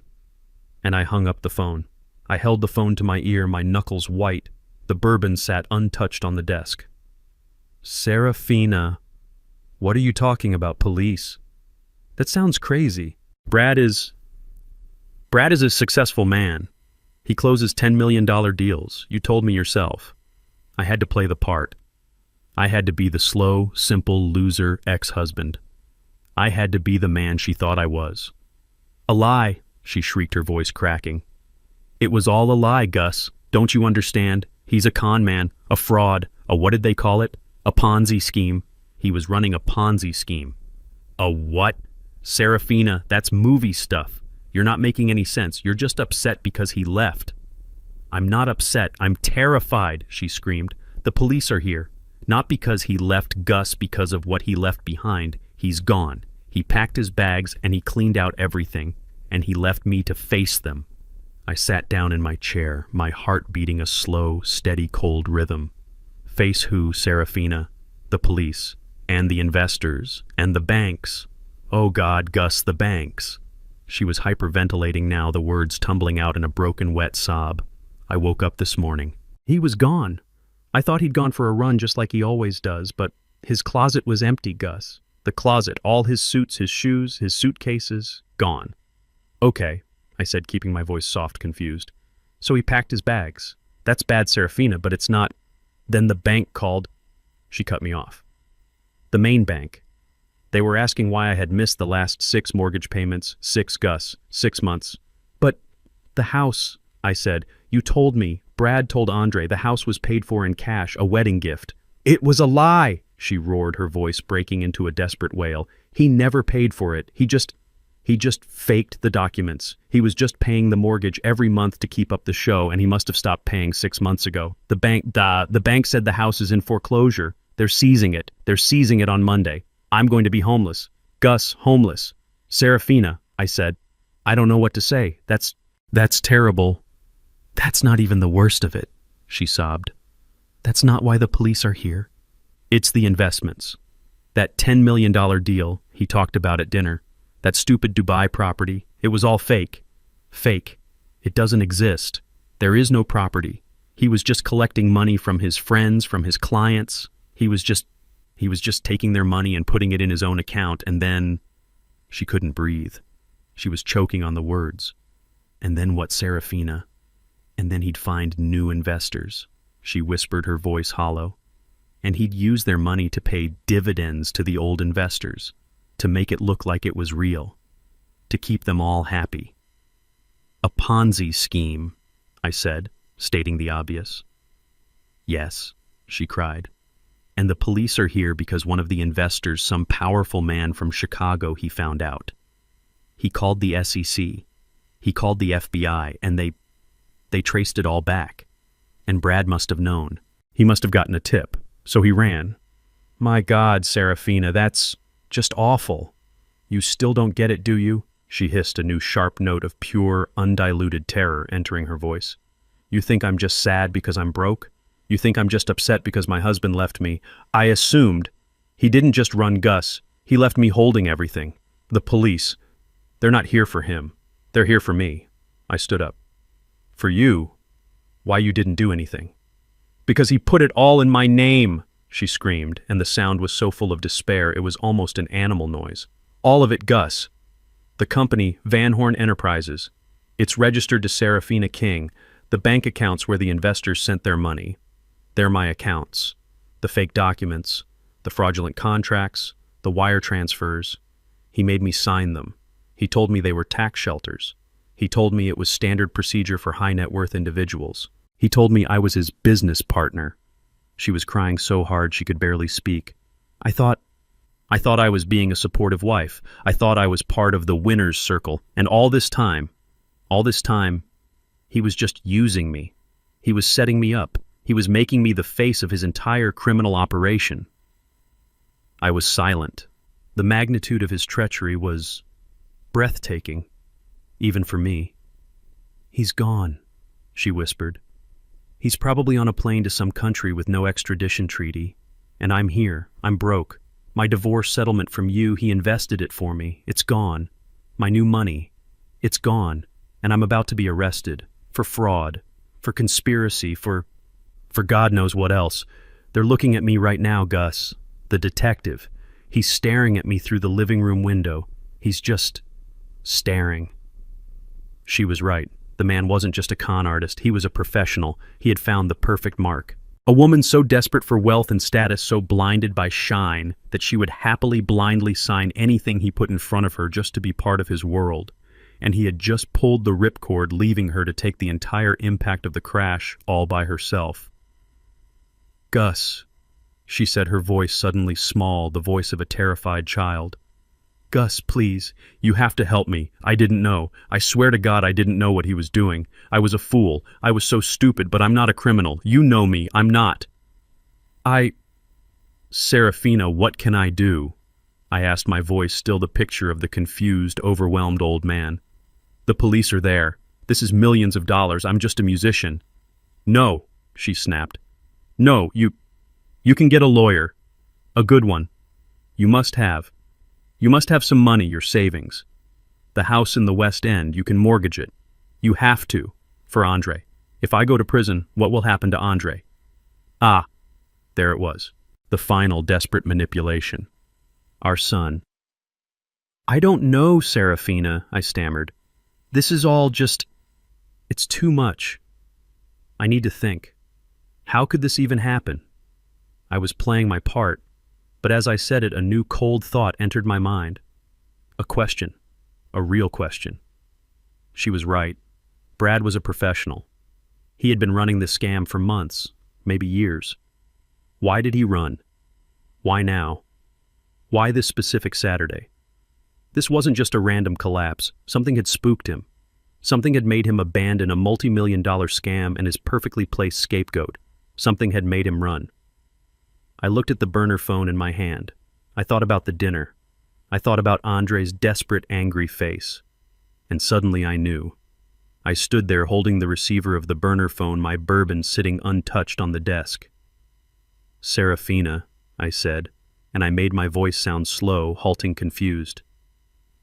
And I hung up the phone. I held the phone to my ear, my knuckles white. The bourbon sat untouched on the desk. Serafina, what are you talking about, police? That sounds crazy. Brad is a successful man. He closes $10 million deals. You told me yourself. I had to play the part. I had to be the slow, simple, loser ex-husband. I had to be the man she thought I was. A lie, she shrieked, her voice cracking. It was all a lie, Gus. Don't you understand? He's a con man, a fraud, a what did they call it? A Ponzi scheme. He was running a Ponzi scheme. A what? Serafina, that's movie stuff. You're not making any sense. You're just upset because he left. I'm not upset. I'm terrified, she screamed. The police are here. Not because he left Gus because of what he left behind. He's gone. He packed his bags and he cleaned out everything, and he left me to face them. I sat down in my chair, my heart beating a slow, steady, cold rhythm. Face who, Serafina? The police, and the investors, and the banks. Oh God, Gus, the banks. She was hyperventilating now, the words tumbling out in a broken, wet sob. I woke up this morning. He was gone. I thought he'd gone for a run just like he always does, but his closet was empty, Gus. The closet, all his suits, his shoes, his suitcases, gone. Okay, I said, keeping my voice soft, confused. So he packed his bags. That's bad, Serafina, but it's not. Then the bank called. She cut me off. The main bank. They were asking why I had missed the last 6 mortgage payments, 6 Gus, 6 months. But the house, I said. You told me. Brad told Andre the house was paid for in cash, a wedding gift. It was a lie, she roared, her voice breaking into a desperate wail. He never paid for it. He just faked the documents. He was just paying the mortgage every month to keep up the show, and he must have stopped paying 6 months ago. The bank said the house is in foreclosure. They're seizing it. They're seizing it on Monday. I'm going to be homeless. Gus, homeless. Serafina, I said. I don't know what to say. That's terrible. That's not even the worst of it, she sobbed. That's not why the police are here. It's the investments. That $10 million deal he talked about at dinner. That stupid Dubai property. It was all fake. Fake. It doesn't exist. There is no property. He was just collecting money from his friends, from his clients. He was just taking their money and putting it in his own account, and then... She couldn't breathe. She was choking on the words. And then what, Serafina? And then he'd find new investors, she whispered, her voice hollow. And he'd use their money to pay dividends to the old investors, to make it look like it was real, to keep them all happy. A Ponzi scheme, I said, stating the obvious. Yes, she cried. And the police are here because one of the investors, some powerful man from Chicago, he found out. He called the SEC. He called the FBI, and they traced it all back. And Brad must have known. He must have gotten a tip, so he ran. My God, Serafina, that's just awful. You still don't get it, do you? She hissed, a new sharp note of pure, undiluted terror entering her voice. You think I'm just sad because I'm broke? You think I'm just upset because my husband left me? I assumed. He didn't just run Gus. He left me holding everything. The police. They're not here for him. They're here for me. I stood up. For you? Why you didn't do anything? Because he put it all in my name, she screamed, and the sound was so full of despair it was almost an animal noise. All of it, Gus. The company, Van Horn Enterprises. It's registered to Serafina King, the bank accounts where the investors sent their money. They're my accounts. The fake documents, the fraudulent contracts, the wire transfers. He made me sign them. He told me they were tax shelters. He told me it was standard procedure for high net worth individuals. He told me I was his business partner. She was crying so hard she could barely speak. I thought I was being a supportive wife. I thought I was part of the winner's circle. And all this time, he was just using me. He was setting me up. He was making me the face of his entire criminal operation. I was silent. The magnitude of his treachery was breathtaking, even for me. He's gone, she whispered. He's probably on a plane to some country with no extradition treaty. And I'm here. I'm broke. My divorce settlement from you, he invested it for me. It's gone. My new money. It's gone. And I'm about to be arrested. For fraud. For conspiracy. For God knows what else. They're looking at me right now, Gus. The detective. He's staring at me through the living room window. He's just staring. She was right. The man wasn't just a con artist. He was a professional. He had found the perfect mark. A woman so desperate for wealth and status, so blinded by shine, that she would happily blindly sign anything he put in front of her just to be part of his world. And he had just pulled the ripcord, leaving her to take the entire impact of the crash all by herself. "Gus," she said, her voice suddenly small, the voice of a terrified child. "Gus, please, you have to help me. I didn't know. I swear to God I didn't know what he was doing. I was a fool. I was so stupid, but I'm not a criminal. You know me. I'm not." "Serafina, what can I do?" I asked, my voice still the picture of the confused, overwhelmed old man. "The police are there. This is millions of dollars. I'm just a musician." "No," she snapped. "No, you can get a lawyer. A good one. You must have some money, your savings. The house in the West End, you can mortgage it. You have to, for Andre. If I go to prison, what will happen to Andre?" Ah, there it was. The final desperate manipulation. Our son. "I don't know, Serafina," I stammered. "This is all just... it's too much. I need to think. How could this even happen?" I was playing my part, but as I said it, a new cold thought entered my mind. A question. A real question. She was right. Brad was a professional. He had been running this scam for months, maybe years. Why did he run? Why now? Why this specific Saturday? This wasn't just a random collapse. Something had spooked him. Something had made him abandon a multi-million-dollar scam and his perfectly placed scapegoat. Something had made him run. I looked at the burner phone in my hand. I thought about the dinner. I thought about Andre's desperate, angry face. And suddenly I knew. I stood there holding the receiver of the burner phone, my bourbon sitting untouched on the desk. "Serafina," I said, and I made my voice sound slow, halting, confused.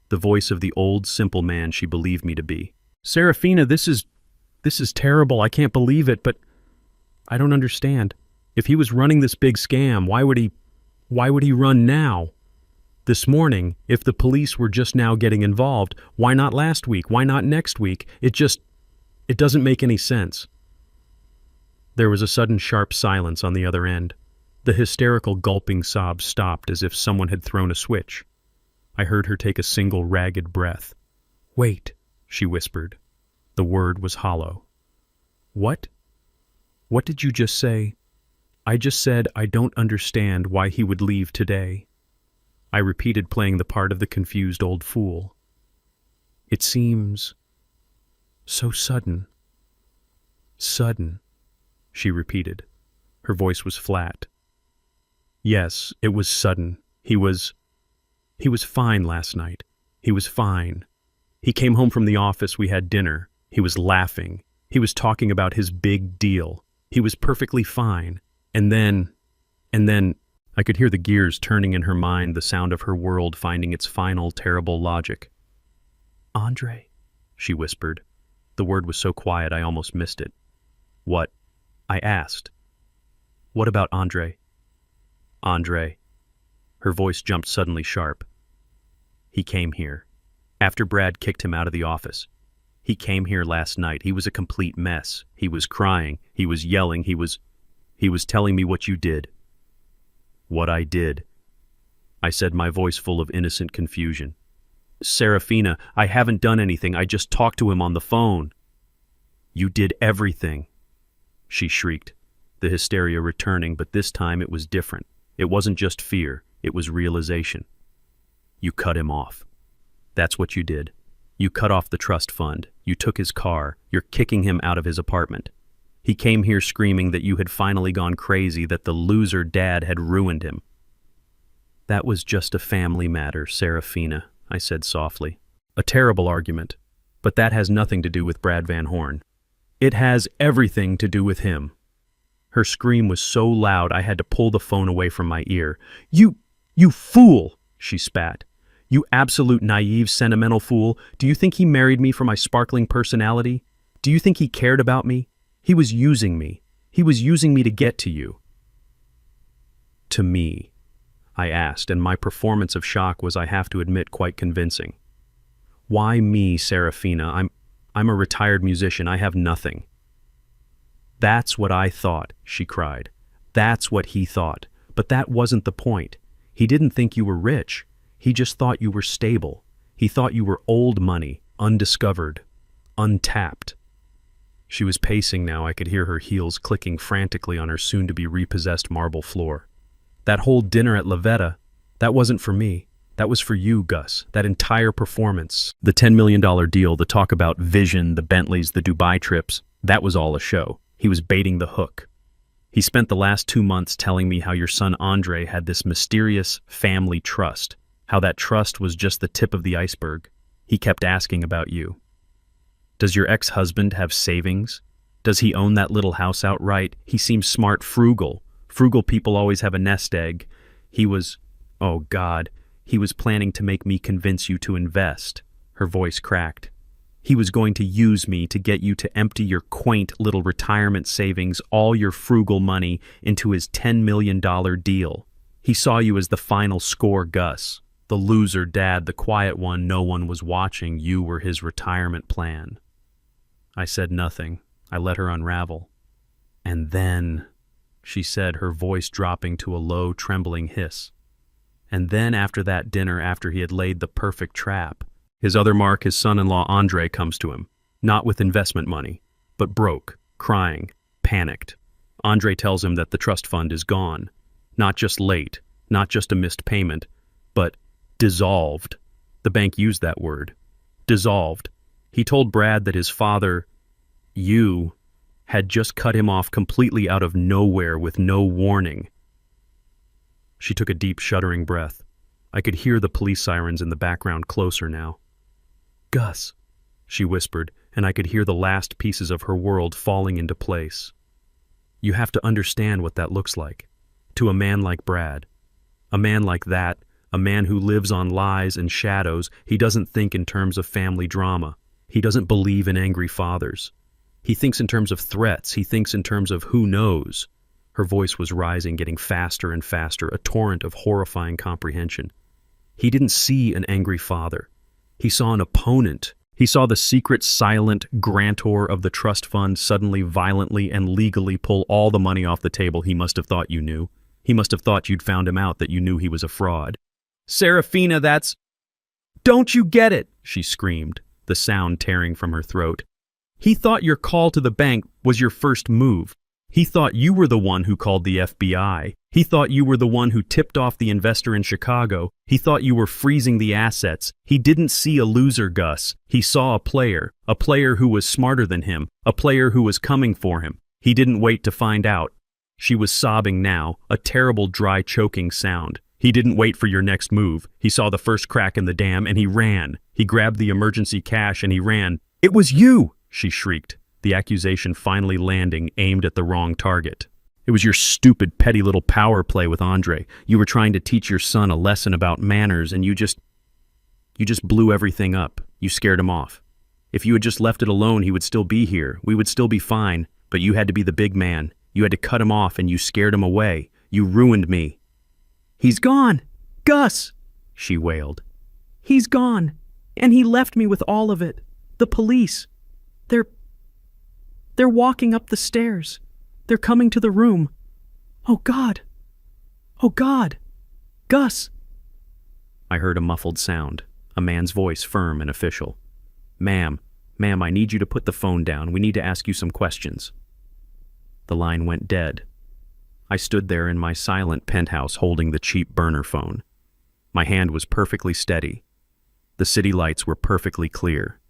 The voice of the old, simple man she believed me to be. "Serafina, this is terrible. I can't believe it, but I don't understand. If he was running this big scam, why would he run now? This morning, if the police were just now getting involved, why not last week? Why not next week? It doesn't make any sense." There was a sudden sharp silence on the other end. The hysterical gulping sobs stopped as if someone had thrown a switch. I heard her take a single ragged breath. "Wait," she whispered. The word was hollow. "What? What did you just say?" "I just said I don't understand why he would leave today." I repeated, playing the part of the confused old fool. "It seems so sudden." "Sudden," she repeated. Her voice was flat. "Yes, it was sudden. He was fine last night. He was fine. He came home from the office, we had dinner. He was laughing. He was talking about his big deal. He was perfectly fine. And then, I could hear the gears turning in her mind, the sound of her world finding its final terrible logic. "Andre," she whispered. The word was so quiet I almost missed it. "What?" I asked. "What about Andre?" "Andre." Her voice jumped suddenly sharp. "He came here. After Brad kicked him out of the office. He came here last night. He was a complete mess. He was crying. He was yelling. He was telling me what you did." "What I did?" I said, my voice full of innocent confusion. "Serafina, I haven't done anything. I just talked to him on the phone." "You did everything," she shrieked, the hysteria returning, but this time it was different. It wasn't just fear, it was realization. "You cut him off. That's what you did. You cut off the trust fund. You took his car. You're kicking him out of his apartment. He came here screaming that you had finally gone crazy, that the loser dad had ruined him." "That was just a family matter, Serafina," I said softly. "A terrible argument, but that has nothing to do with Brad Van Horn. It has everything to do with him." Her scream was so loud I had to pull the phone away from my ear. You fool!" she spat. "You absolute naive, sentimental fool. Do you think he married me for my sparkling personality? Do you think he cared about me? He was using me. He was using me to get to you." "To me?" I asked, and my performance of shock was, I have to admit, quite convincing. "Why me, Serafina? I'm a retired musician. I have nothing." That's what I thought, she cried. That's what he thought. But that wasn't the point. He didn't think you were rich. He just thought you were stable. He thought you were old money, undiscovered, untapped. She was pacing now. I could hear her heels clicking frantically on her soon-to-be repossessed marble floor. That whole dinner at Lavetta, that wasn't for me. That was for you, Gus. That entire performance. The $10 million deal, the talk about vision, the Bentleys, the Dubai trips, that was all a show. He was baiting the hook. He spent the last 2 months telling me how your son Andre had this mysterious family trust, how that trust was just the tip of the iceberg. He kept asking about you. Does your ex-husband have savings? Does he own that little house outright? He seems smart, frugal. Frugal people always have a nest egg. He was, oh God, he was planning to make me convince you to invest. Her voice cracked. He was going to use me to get you to empty your quaint little retirement savings, all your frugal money, into his $10 million deal. He saw you as the final score, Gus. The loser dad, the quiet one no one was watching. You were his retirement plan. I said nothing. I let her unravel. And then, she said, her voice dropping to a low, trembling hiss. And then after that dinner, after he had laid the perfect trap, his other mark, his son-in-law Andre, comes to him, not with investment money, but broke, crying, panicked. Andre tells him that the trust fund is gone, not just late, not just a missed payment, but dissolved. The bank used that word, dissolved. He told Brad that his father, you, had just cut him off completely out of nowhere with no warning. She took a deep, shuddering breath. I could hear the police sirens in the background closer now. Gus, she whispered, and I could hear the last pieces of her world falling into place. You have to understand what that looks like. To a man like Brad. A man like that, a man who lives on lies and shadows, he doesn't think in terms of family drama. He doesn't believe in angry fathers. He thinks in terms of threats. He thinks in terms of who knows. Her voice was rising, getting faster and faster, a torrent of horrifying comprehension. He didn't see an angry father. He saw an opponent. He saw the secret, silent grantor of the trust fund suddenly, violently, and legally pull all the money off the table. He must have thought you knew. He must have thought you'd found him out, that you knew he was a fraud. Serafina, that's... Don't you get it? She screamed, the sound tearing from her throat. He thought your call to the bank was your first move. He thought you were the one who called the FBI. He thought you were the one who tipped off the investor in Chicago. He thought you were freezing the assets. He didn't see a loser, Gus. He saw a player who was smarter than him, a player who was coming for him. He didn't wait to find out. She was sobbing now, a terrible, dry, choking sound. He didn't wait for your next move. He saw the first crack in the dam, and he ran. He grabbed the emergency cash, and he ran. It was you, she shrieked, the accusation finally landing, aimed at the wrong target. It was your stupid, petty little power play with Andre. You were trying to teach your son a lesson about manners, and you just blew everything up. You scared him off. If you had just left it alone, he would still be here. We would still be fine, but you had to be the big man. You had to cut him off, and you scared him away. You ruined me. He's gone! Gus! She wailed. He's gone, and he left me with all of it. The police. They're walking up the stairs. They're coming to the room. Oh, God. Oh, God. Gus. I heard a muffled sound, a man's voice, firm and official. Ma'am, I need you to put the phone down. We need to ask you some questions. The line went dead. I stood there in my silent penthouse holding the cheap burner phone. My hand was perfectly steady. The city lights were perfectly clear.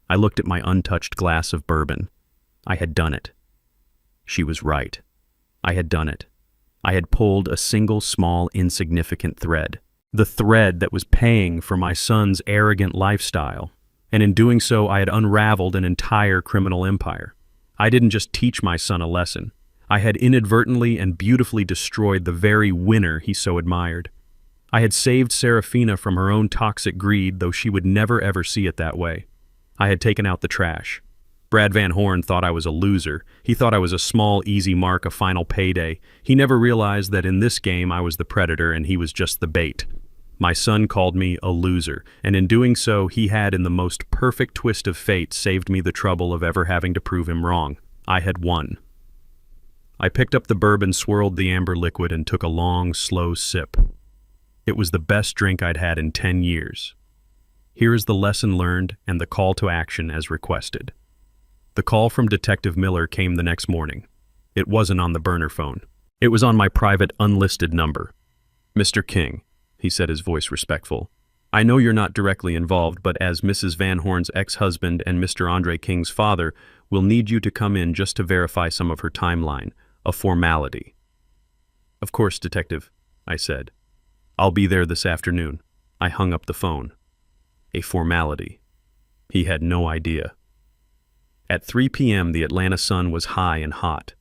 I looked at my untouched glass of bourbon. I had done it. She was right. I had done it. I had pulled a single small insignificant thread. The thread that was paying for my son's arrogant lifestyle. And in doing so, I had unraveled an entire criminal empire. I didn't just teach my son a lesson. I had inadvertently and beautifully destroyed the very winner he so admired. I had saved Serafina from her own toxic greed, though she would never ever see it that way. I had taken out the trash. Brad Van Horn thought I was a loser. He thought I was a small, easy mark, a final payday. He never realized that in this game I was the predator and he was just the bait. My son called me a loser, and in doing so, he had, in the most perfect twist of fate, saved me the trouble of ever having to prove him wrong. I had won. I picked up the bourbon, swirled the amber liquid, and took a long, slow sip. It was the best drink I'd had in 10 years. Here is the lesson learned and the call to action as requested. The call from Detective Miller came the next morning. It wasn't on the burner phone. It was on my private, unlisted number. "Mr. King," he said, his voice respectful. "I know you're not directly involved, but as Mrs. Van Horn's ex-husband and Mr. Andre King's father, we'll need you to come in just to verify some of her timeline. A formality." "Of course, Detective," I said. "I'll be there this afternoon." I hung up the phone. A formality. He had no idea. At 3 p.m., the Atlanta sun was high and hot.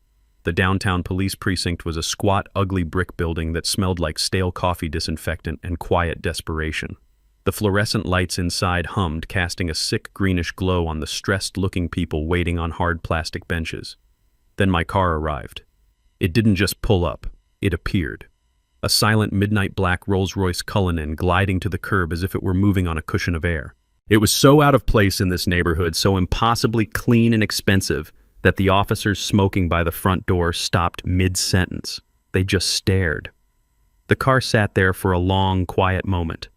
The downtown police precinct was a squat, ugly brick building that smelled like stale coffee disinfectant and quiet desperation. The fluorescent lights inside hummed, casting a sick greenish glow on the stressed-looking people waiting on hard plastic benches. Then my car arrived. It didn't just pull up, it appeared. A silent midnight black Rolls-Royce Cullinan gliding to the curb as if it were moving on a cushion of air. It was so out of place in this neighborhood, so impossibly clean and expensive, that the officers smoking by the front door stopped mid-sentence. They just stared. The car sat there for a long, quiet moment.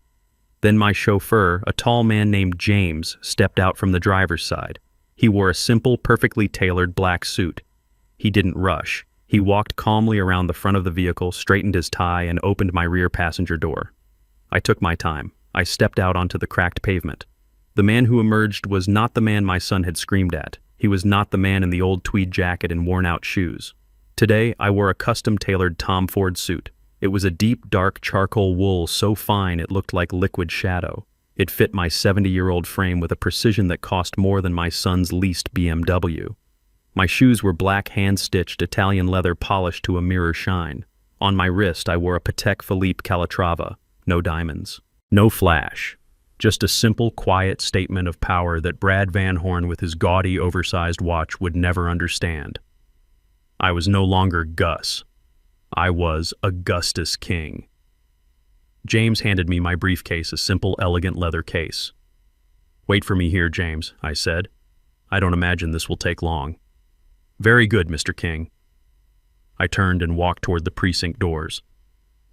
Then my chauffeur, a tall man named James, stepped out from the driver's side. He wore a simple, perfectly tailored black suit. He didn't rush. He walked calmly around the front of the vehicle, straightened his tie, and opened my rear passenger door. I took my time. I stepped out onto the cracked pavement. The man who emerged was not the man my son had screamed at. He was not the man in the old tweed jacket and worn-out shoes. Today, I wore a custom-tailored Tom Ford suit. It was a deep, dark charcoal wool so fine it looked like liquid shadow. It fit my 70-year-old frame with a precision that cost more than my son's leased BMW. My shoes were black hand-stitched Italian leather polished to a mirror shine. On my wrist, I wore a Patek Philippe Calatrava. No diamonds. No flash. Just a simple, quiet statement of power that Brad Van Horn with his gaudy, oversized watch would never understand. I was no longer Gus. I was Augustus King. James handed me my briefcase, a simple, elegant leather case. "Wait for me here, James," I said. "I don't imagine this will take long." "Very good, Mr. King." I turned and walked toward the precinct doors.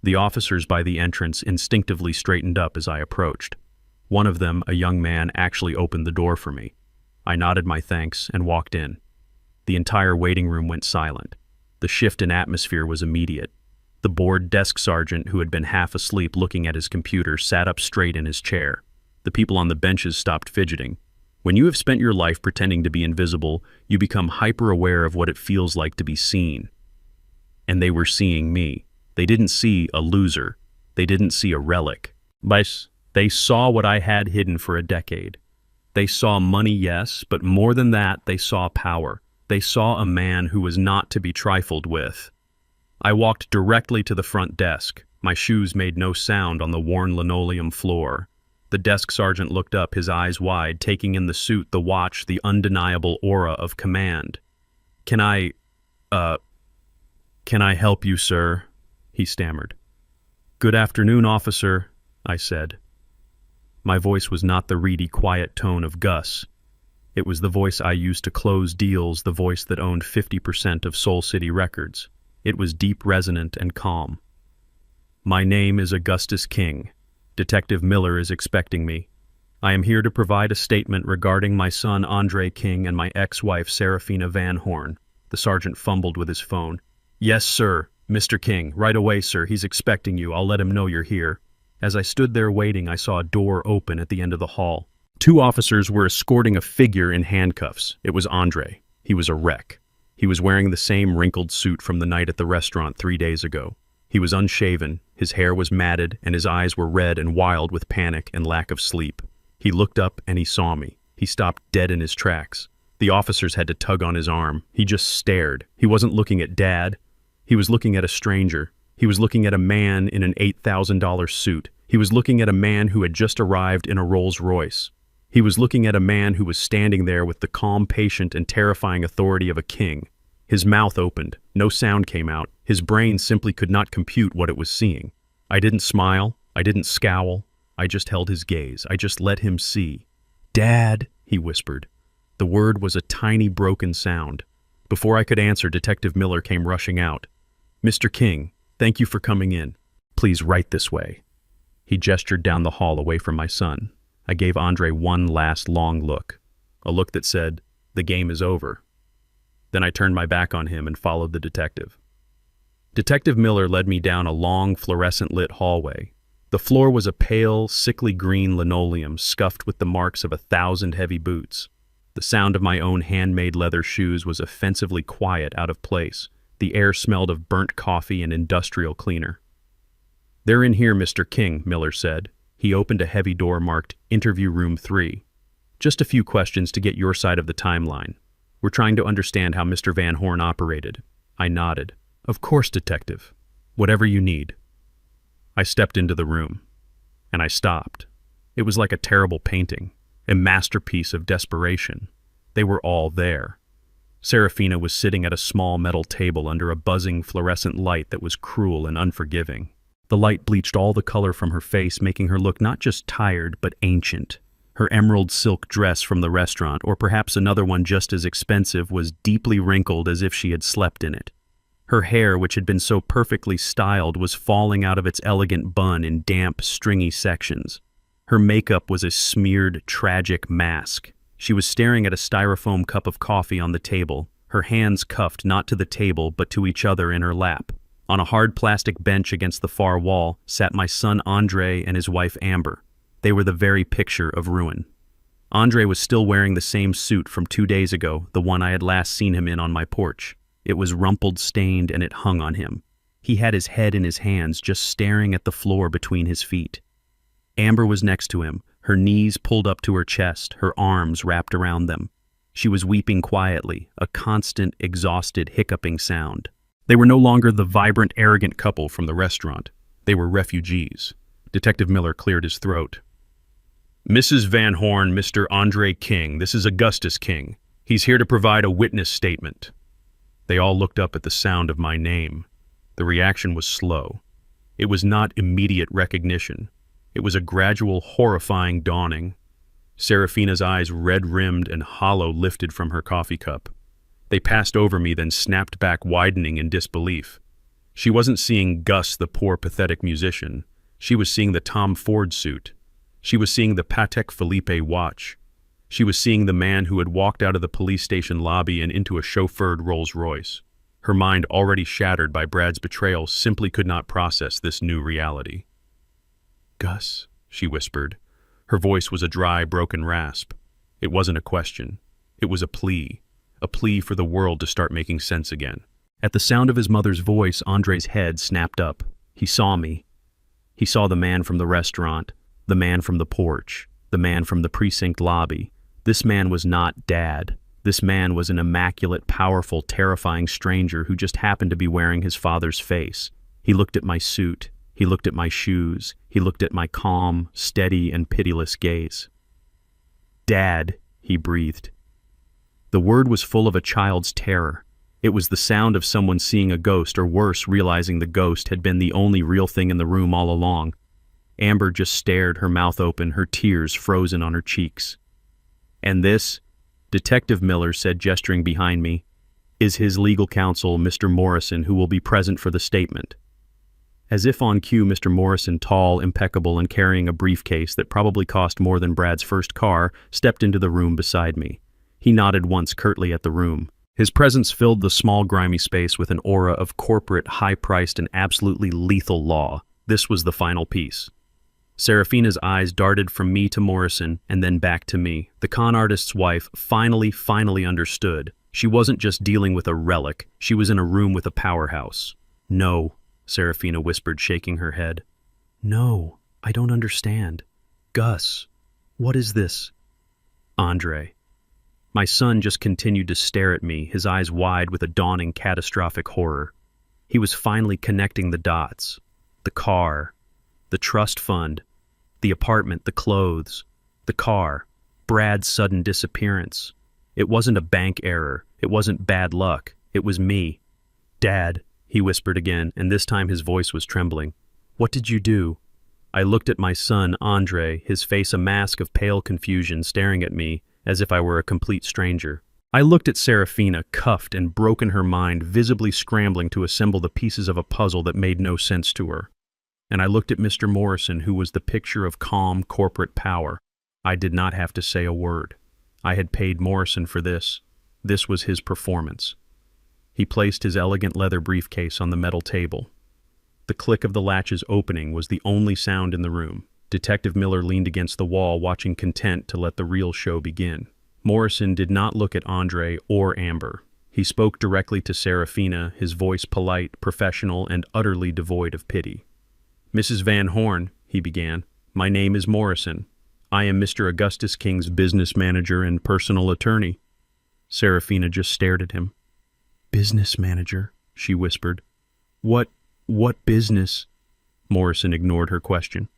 The officers by the entrance instinctively straightened up as I approached. One of them, a young man, actually opened the door for me. I nodded my thanks and walked in. The entire waiting room went silent. The shift in atmosphere was immediate. The bored desk sergeant, who had been half asleep looking at his computer, sat up straight in his chair. The people on the benches stopped fidgeting. When you have spent your life pretending to be invisible, you become hyper-aware of what it feels like to be seen. And they were seeing me. They didn't see a loser. They didn't see a relic. They saw what I had hidden for a decade. They saw money, yes, but more than that, they saw power. They saw a man who was not to be trifled with. I walked directly to the front desk. My shoes made no sound on the worn linoleum floor. The desk sergeant looked up, his eyes wide, taking in the suit, the watch, the undeniable aura of command. Can I help you, sir?" he stammered. "Good afternoon, officer," I said. My voice was not the reedy, quiet tone of Gus. It was the voice I used to close deals, the voice that owned 50% of Soul City Records. It was deep, resonant, and calm. "My name is Augustus King. Detective Miller is expecting me. I am here to provide a statement regarding my son Andre King and my ex-wife Serafina Van Horn." The sergeant fumbled with his phone. "Yes, sir. Mr. King. Right away, sir. He's expecting you. I'll let him know you're here." As I stood there waiting, I saw a door open at the end of the hall. 2 officers were escorting a figure in handcuffs. It was Andre. He was a wreck. He was wearing the same wrinkled suit from the night at the restaurant 3 days ago. He was unshaven, his hair was matted, and his eyes were red and wild with panic and lack of sleep. He looked up and he saw me. He stopped dead in his tracks. The officers had to tug on his arm. He just stared. He wasn't looking at Dad. He was looking at a stranger. He was looking at a man in an $8,000 suit. He was looking at a man who had just arrived in a Rolls-Royce. He was looking at a man who was standing there with the calm, patient, and terrifying authority of a king. His mouth opened. No sound came out. His brain simply could not compute what it was seeing. I didn't smile. I didn't scowl. I just held his gaze. I just let him see. "Dad," he whispered. The word was a tiny, broken sound. Before I could answer, Detective Miller came rushing out. "Mr. King, thank you for coming in. Please right this way." He gestured down the hall away from my son. I gave Andre one last long look, a look that said, "The game is over." Then I turned my back on him and followed the detective. Detective Miller led me down a long, fluorescent-lit hallway. The floor was a pale, sickly green linoleum scuffed with the marks of 1,000 heavy boots. The sound of my own handmade leather shoes was offensively quiet, out of place. The air smelled of burnt coffee and industrial cleaner. "They're in here, Mr. King," Miller said. He opened a heavy door marked Interview Room 3. "Just a few questions to get your side of the timeline. We're trying to understand how Mr. Van Horn operated." I nodded. "Of course, Detective. Whatever you need." I stepped into the room, and I stopped. It was like a terrible painting, a masterpiece of desperation. They were all there. Serafina was sitting at a small metal table under a buzzing fluorescent light that was cruel and unforgiving. The light bleached all the color from her face, making her look not just tired, but ancient. Her emerald silk dress from the restaurant, or perhaps another one just as expensive, was deeply wrinkled as if she had slept in it. Her hair, which had been so perfectly styled, was falling out of its elegant bun in damp, stringy sections. Her makeup was a smeared, tragic mask. She was staring at a styrofoam cup of coffee on the table, her hands cuffed not to the table but to each other in her lap. On a hard plastic bench against the far wall sat my son Andre and his wife Amber. They were the very picture of ruin. Andre was still wearing the same suit from 2 days ago, the one I had last seen him in on my porch. It was rumpled, stained, and it hung on him. He had his head in his hands, just staring at the floor between his feet. Amber was next to him, her knees pulled up to her chest, her arms wrapped around them. She was weeping quietly, a constant, exhausted, hiccuping sound. They were no longer the vibrant, arrogant couple from the restaurant. They were refugees. Detective Miller cleared his throat. "Mrs. Van Horn, Mr. Andre King, this is Augustus King. He's here to provide a witness statement." They all looked up at the sound of my name. The reaction was slow. It was not immediate recognition. It was a gradual, horrifying dawning. Serafina's eyes, red-rimmed and hollow, lifted from her coffee cup. They passed over me, then snapped back, widening in disbelief. She wasn't seeing Gus, the poor, pathetic musician. She was seeing the Tom Ford suit. She was seeing the Patek Philippe watch. She was seeing the man who had walked out of the police station lobby and into a chauffeured Rolls-Royce. Her mind, already shattered by Brad's betrayal, simply could not process this new reality. "Gus," she whispered. Her voice was a dry, broken rasp. It wasn't a question. It was a plea for the world to start making sense again. At the sound of his mother's voice, Andre's head snapped up. He saw me. He saw the man from the restaurant, the man from the porch, the man from the precinct lobby. This man was not Dad. This man was an immaculate, powerful, terrifying stranger who just happened to be wearing his father's face. He looked at my suit. He looked at my shoes. He looked at my calm, steady, and pitiless gaze. "Dad," he breathed. The word was full of a child's terror. It was the sound of someone seeing a ghost, or worse, realizing the ghost had been the only real thing in the room all along. Amber just stared, her mouth open, her tears frozen on her cheeks. "And this," Detective Miller said, gesturing behind me, "is his legal counsel, Mr. Morrison, who will be present for the statement." As if on cue, Mr. Morrison, tall, impeccable, and carrying a briefcase that probably cost more than Brad's first car, stepped into the room beside me. He nodded once curtly at the room. His presence filled the small, grimy space with an aura of corporate, high-priced, and absolutely lethal law. This was the final piece. Serafina's eyes darted from me to Morrison and then back to me. The con artist's wife finally understood. She wasn't just dealing with a relic. She was in a room with a powerhouse. "No," Serafina whispered, shaking her head. "No, I don't understand. Gus, what is this?" "Andre." My son just continued to stare at me, his eyes wide with a dawning catastrophic horror. He was finally connecting the dots. The car, the trust fund, the apartment, the clothes, the car, Brad's sudden disappearance. It wasn't a bank error. It wasn't bad luck. It was me. "Dad," he whispered again, and this time his voice was trembling. "What did you do?" I looked at my son, Andre, his face a mask of pale confusion, staring at me as if I were a complete stranger. I looked at Serafina, cuffed and broken her mind, visibly scrambling to assemble the pieces of a puzzle that made no sense to her. And I looked at Mr. Morrison, who was the picture of calm corporate power. I did not have to say a word. I had paid Morrison for this. This was his performance. He placed his elegant leather briefcase on the metal table. The click of the latches opening was the only sound in the room. Detective Miller leaned against the wall, watching content to let the real show begin. Morrison did not look at Andre or Amber. He spoke directly to Serafina, his voice polite, professional, and utterly devoid of pity. "Mrs. Van Horn," he began, "my name is Morrison. I am Mr. Augustus King's business manager and personal attorney." Serafina just stared at him. "Business manager?" she whispered. What business?" Morrison ignored her question.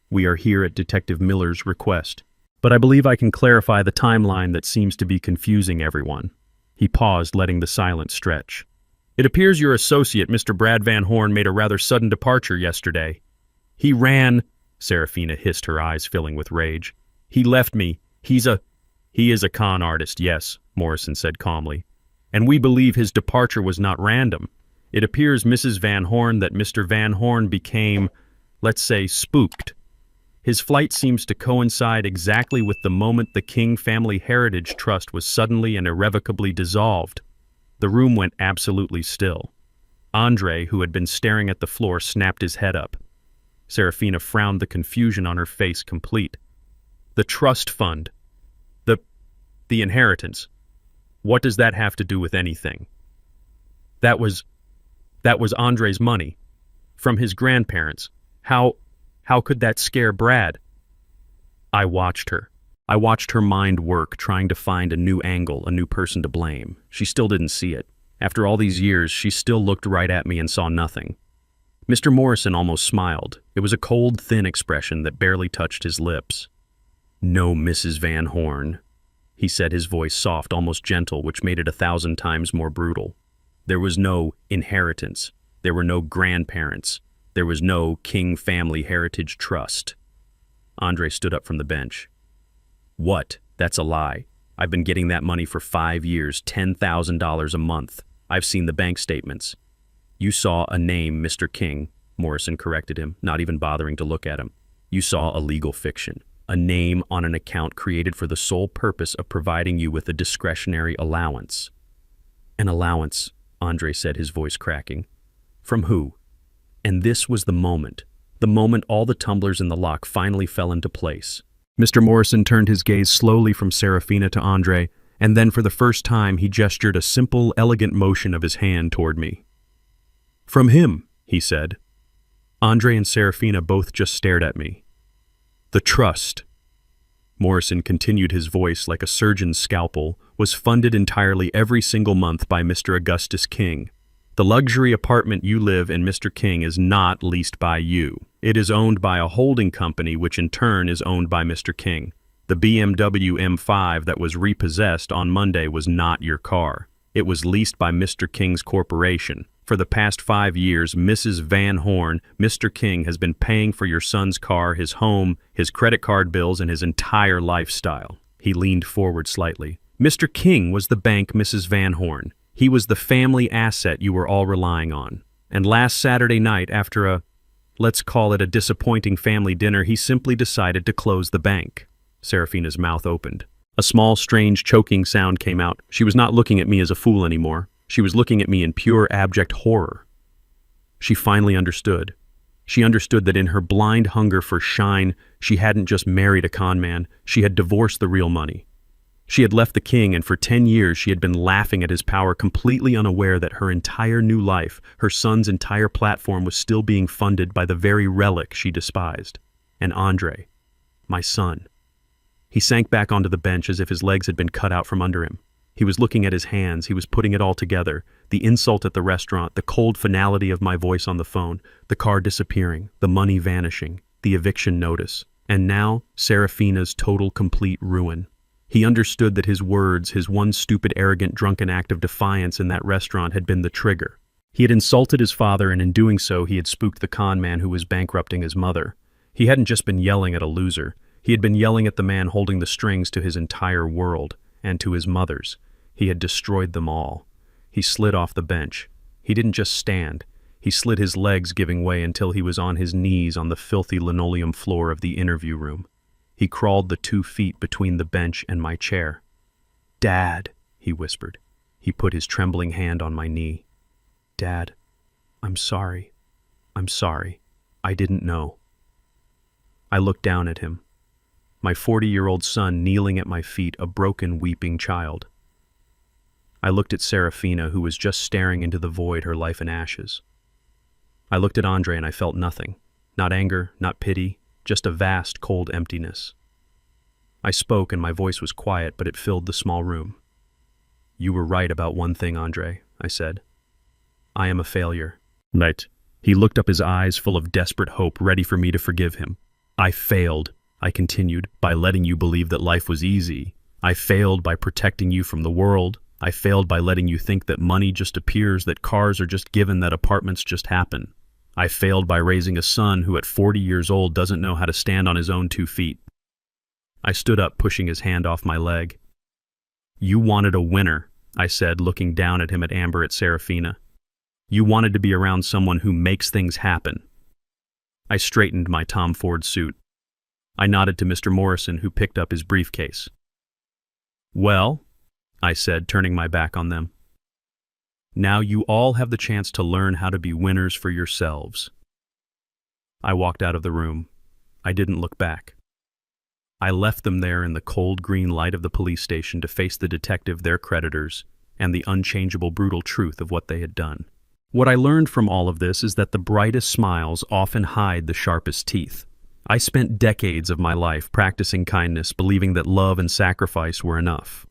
"We are here at Detective Miller's request, but I believe I can clarify the timeline that seems to be confusing everyone." He paused, letting the silence stretch. "It appears your associate, Mr. Brad Van Horn, made a rather sudden departure yesterday. He ran," Serafina hissed, her eyes filling with rage. "He left me. He is a con artist, yes," Morrison said calmly. "And we believe his departure was not random. It appears, Mrs. Van Horn, that Mr. Van Horn became, let's say, spooked. His flight seems to coincide exactly with the moment the King Family Heritage Trust was suddenly and irrevocably dissolved." The room went absolutely still. Andre, who had been staring at the floor, snapped his head up. Serafina frowned, the confusion on her face complete. "The trust fund. The inheritance. What does that have to do with anything? That was Andre's money. From his grandparents. How could that scare Brad?" I watched her. I watched her mind work, trying to find a new angle, a new person to blame. She still didn't see it. After all these years, she still looked right at me and saw nothing. Mr. Morrison almost smiled. It was a cold, thin expression that barely touched his lips. "No, Mrs. Van Horn," he said, his voice soft, almost gentle, which made it 1,000 times more brutal. "There was no inheritance. There were no grandparents. There was no King Family Heritage Trust." Andre stood up from the bench. "What? That's a lie. I've been getting that money for 5 years, $10,000 a month. I've seen the bank statements." "You saw a name, Mr. King," Morrison corrected him, not even bothering to look at him. "You saw a legal fiction. A name on an account created for the sole purpose of providing you with a discretionary allowance." "An allowance," Andre said, his voice cracking. "From who?" And this was the moment all the tumblers in the lock finally fell into place. Mr. Morrison turned his gaze slowly from Serafina to Andre, and then for the first time he gestured a simple, elegant motion of his hand toward me. "From him," he said. Andre and Serafina both just stared at me. "The trust," Morrison continued, his voice like a surgeon's scalpel, "was funded entirely every single month by Mr. Augustus King. The luxury apartment you live in, Mr. King, is not leased by you. It is owned by a holding company, which in turn is owned by Mr. King. The BMW M5 that was repossessed on Monday was not your car. It was leased by Mr. King's corporation. For the past 5 years, Mrs. Van Horn, Mr. King has been paying for your son's car, his home, his credit card bills, and his entire lifestyle." He leaned forward slightly. "Mr. King was the bank, Mrs. Van Horn. He was the family asset you were all relying on. And last Saturday night, after let's call it a disappointing family dinner, he simply decided to close the bank." Serafina's mouth opened. A small, strange, choking sound came out. She was not looking at me as a fool anymore. She was looking at me in pure, abject horror. She finally understood. She understood that in her blind hunger for shine, she hadn't just married a con man, she had divorced the real money. She had left the king, and for 10 years she had been laughing at his power, completely unaware that her entire new life, her son's entire platform, was still being funded by the very relic she despised. And Andre, my son. He sank back onto the bench as if his legs had been cut out from under him. He was looking at his hands, he was putting it all together, the insult at the restaurant, the cold finality of my voice on the phone, the car disappearing, the money vanishing, the eviction notice, and now Serafina's total, complete ruin. He understood that his words, his one stupid, arrogant, drunken act of defiance in that restaurant had been the trigger. He had insulted his father, and in doing so he had spooked the con man who was bankrupting his mother. He hadn't just been yelling at a loser, he had been yelling at the man holding the strings to his entire world, and to his mother's. He had destroyed them all. He slid off the bench. He didn't just stand. He slid his legs, giving way until he was on his knees on the filthy linoleum floor of the interview room. He crawled the 2 feet between the bench and my chair. "Dad," he whispered. He put his trembling hand on my knee. "Dad, I'm sorry. I'm sorry. I didn't know." I looked down at him. My 40-year-old son kneeling at my feet, a broken, weeping child. I looked at Serafina, who was just staring into the void, her life in ashes. I looked at Andre and I felt nothing. Not anger, not pity, just a vast, cold emptiness. I spoke and my voice was quiet, but it filled the small room. "You were right about one thing, Andre," I said. "I am a failure." Right. He looked up, his eyes full of desperate hope, ready for me to forgive him. "I failed," I continued, "by letting you believe that life was easy. I failed by protecting you from the world. I failed by letting you think that money just appears, that cars are just given, that apartments just happen. I failed by raising a son who at 40 years old doesn't know how to stand on his own 2 feet. I stood up, pushing his hand off my leg. "You wanted a winner," I said, looking down at him, at Amber, at Serafina. "You wanted to be around someone who makes things happen." I straightened my Tom Ford suit. I nodded to Mr. Morrison, who picked up his briefcase. "Well," I said, turning my back on them, "now you all have the chance to learn how to be winners for yourselves." I walked out of the room. I didn't look back. I left them there in the cold green light of the police station to face the detective, their creditors, and the unchangeable, brutal truth of what they had done. What I learned from all of this is that the brightest smiles often hide the sharpest teeth. I spent decades of my life practicing kindness, believing that love and sacrifice were enough.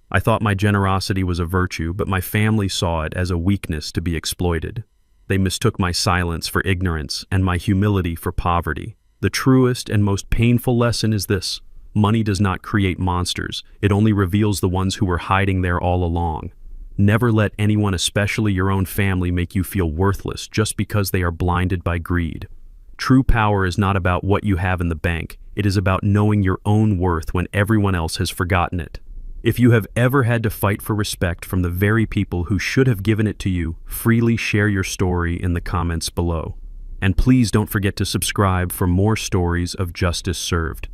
I thought my generosity was a virtue, but my family saw it as a weakness to be exploited. They mistook my silence for ignorance and my humility for poverty. The truest and most painful lesson is this: money does not create monsters. It only reveals the ones who were hiding there all along. Never let anyone, especially your own family, make you feel worthless just because they are blinded by greed. True power is not about what you have in the bank. It is about knowing your own worth when everyone else has forgotten it. If you have ever had to fight for respect from the very people who should have given it to you, freely share your story in the comments below. And please don't forget to subscribe for more stories of justice served.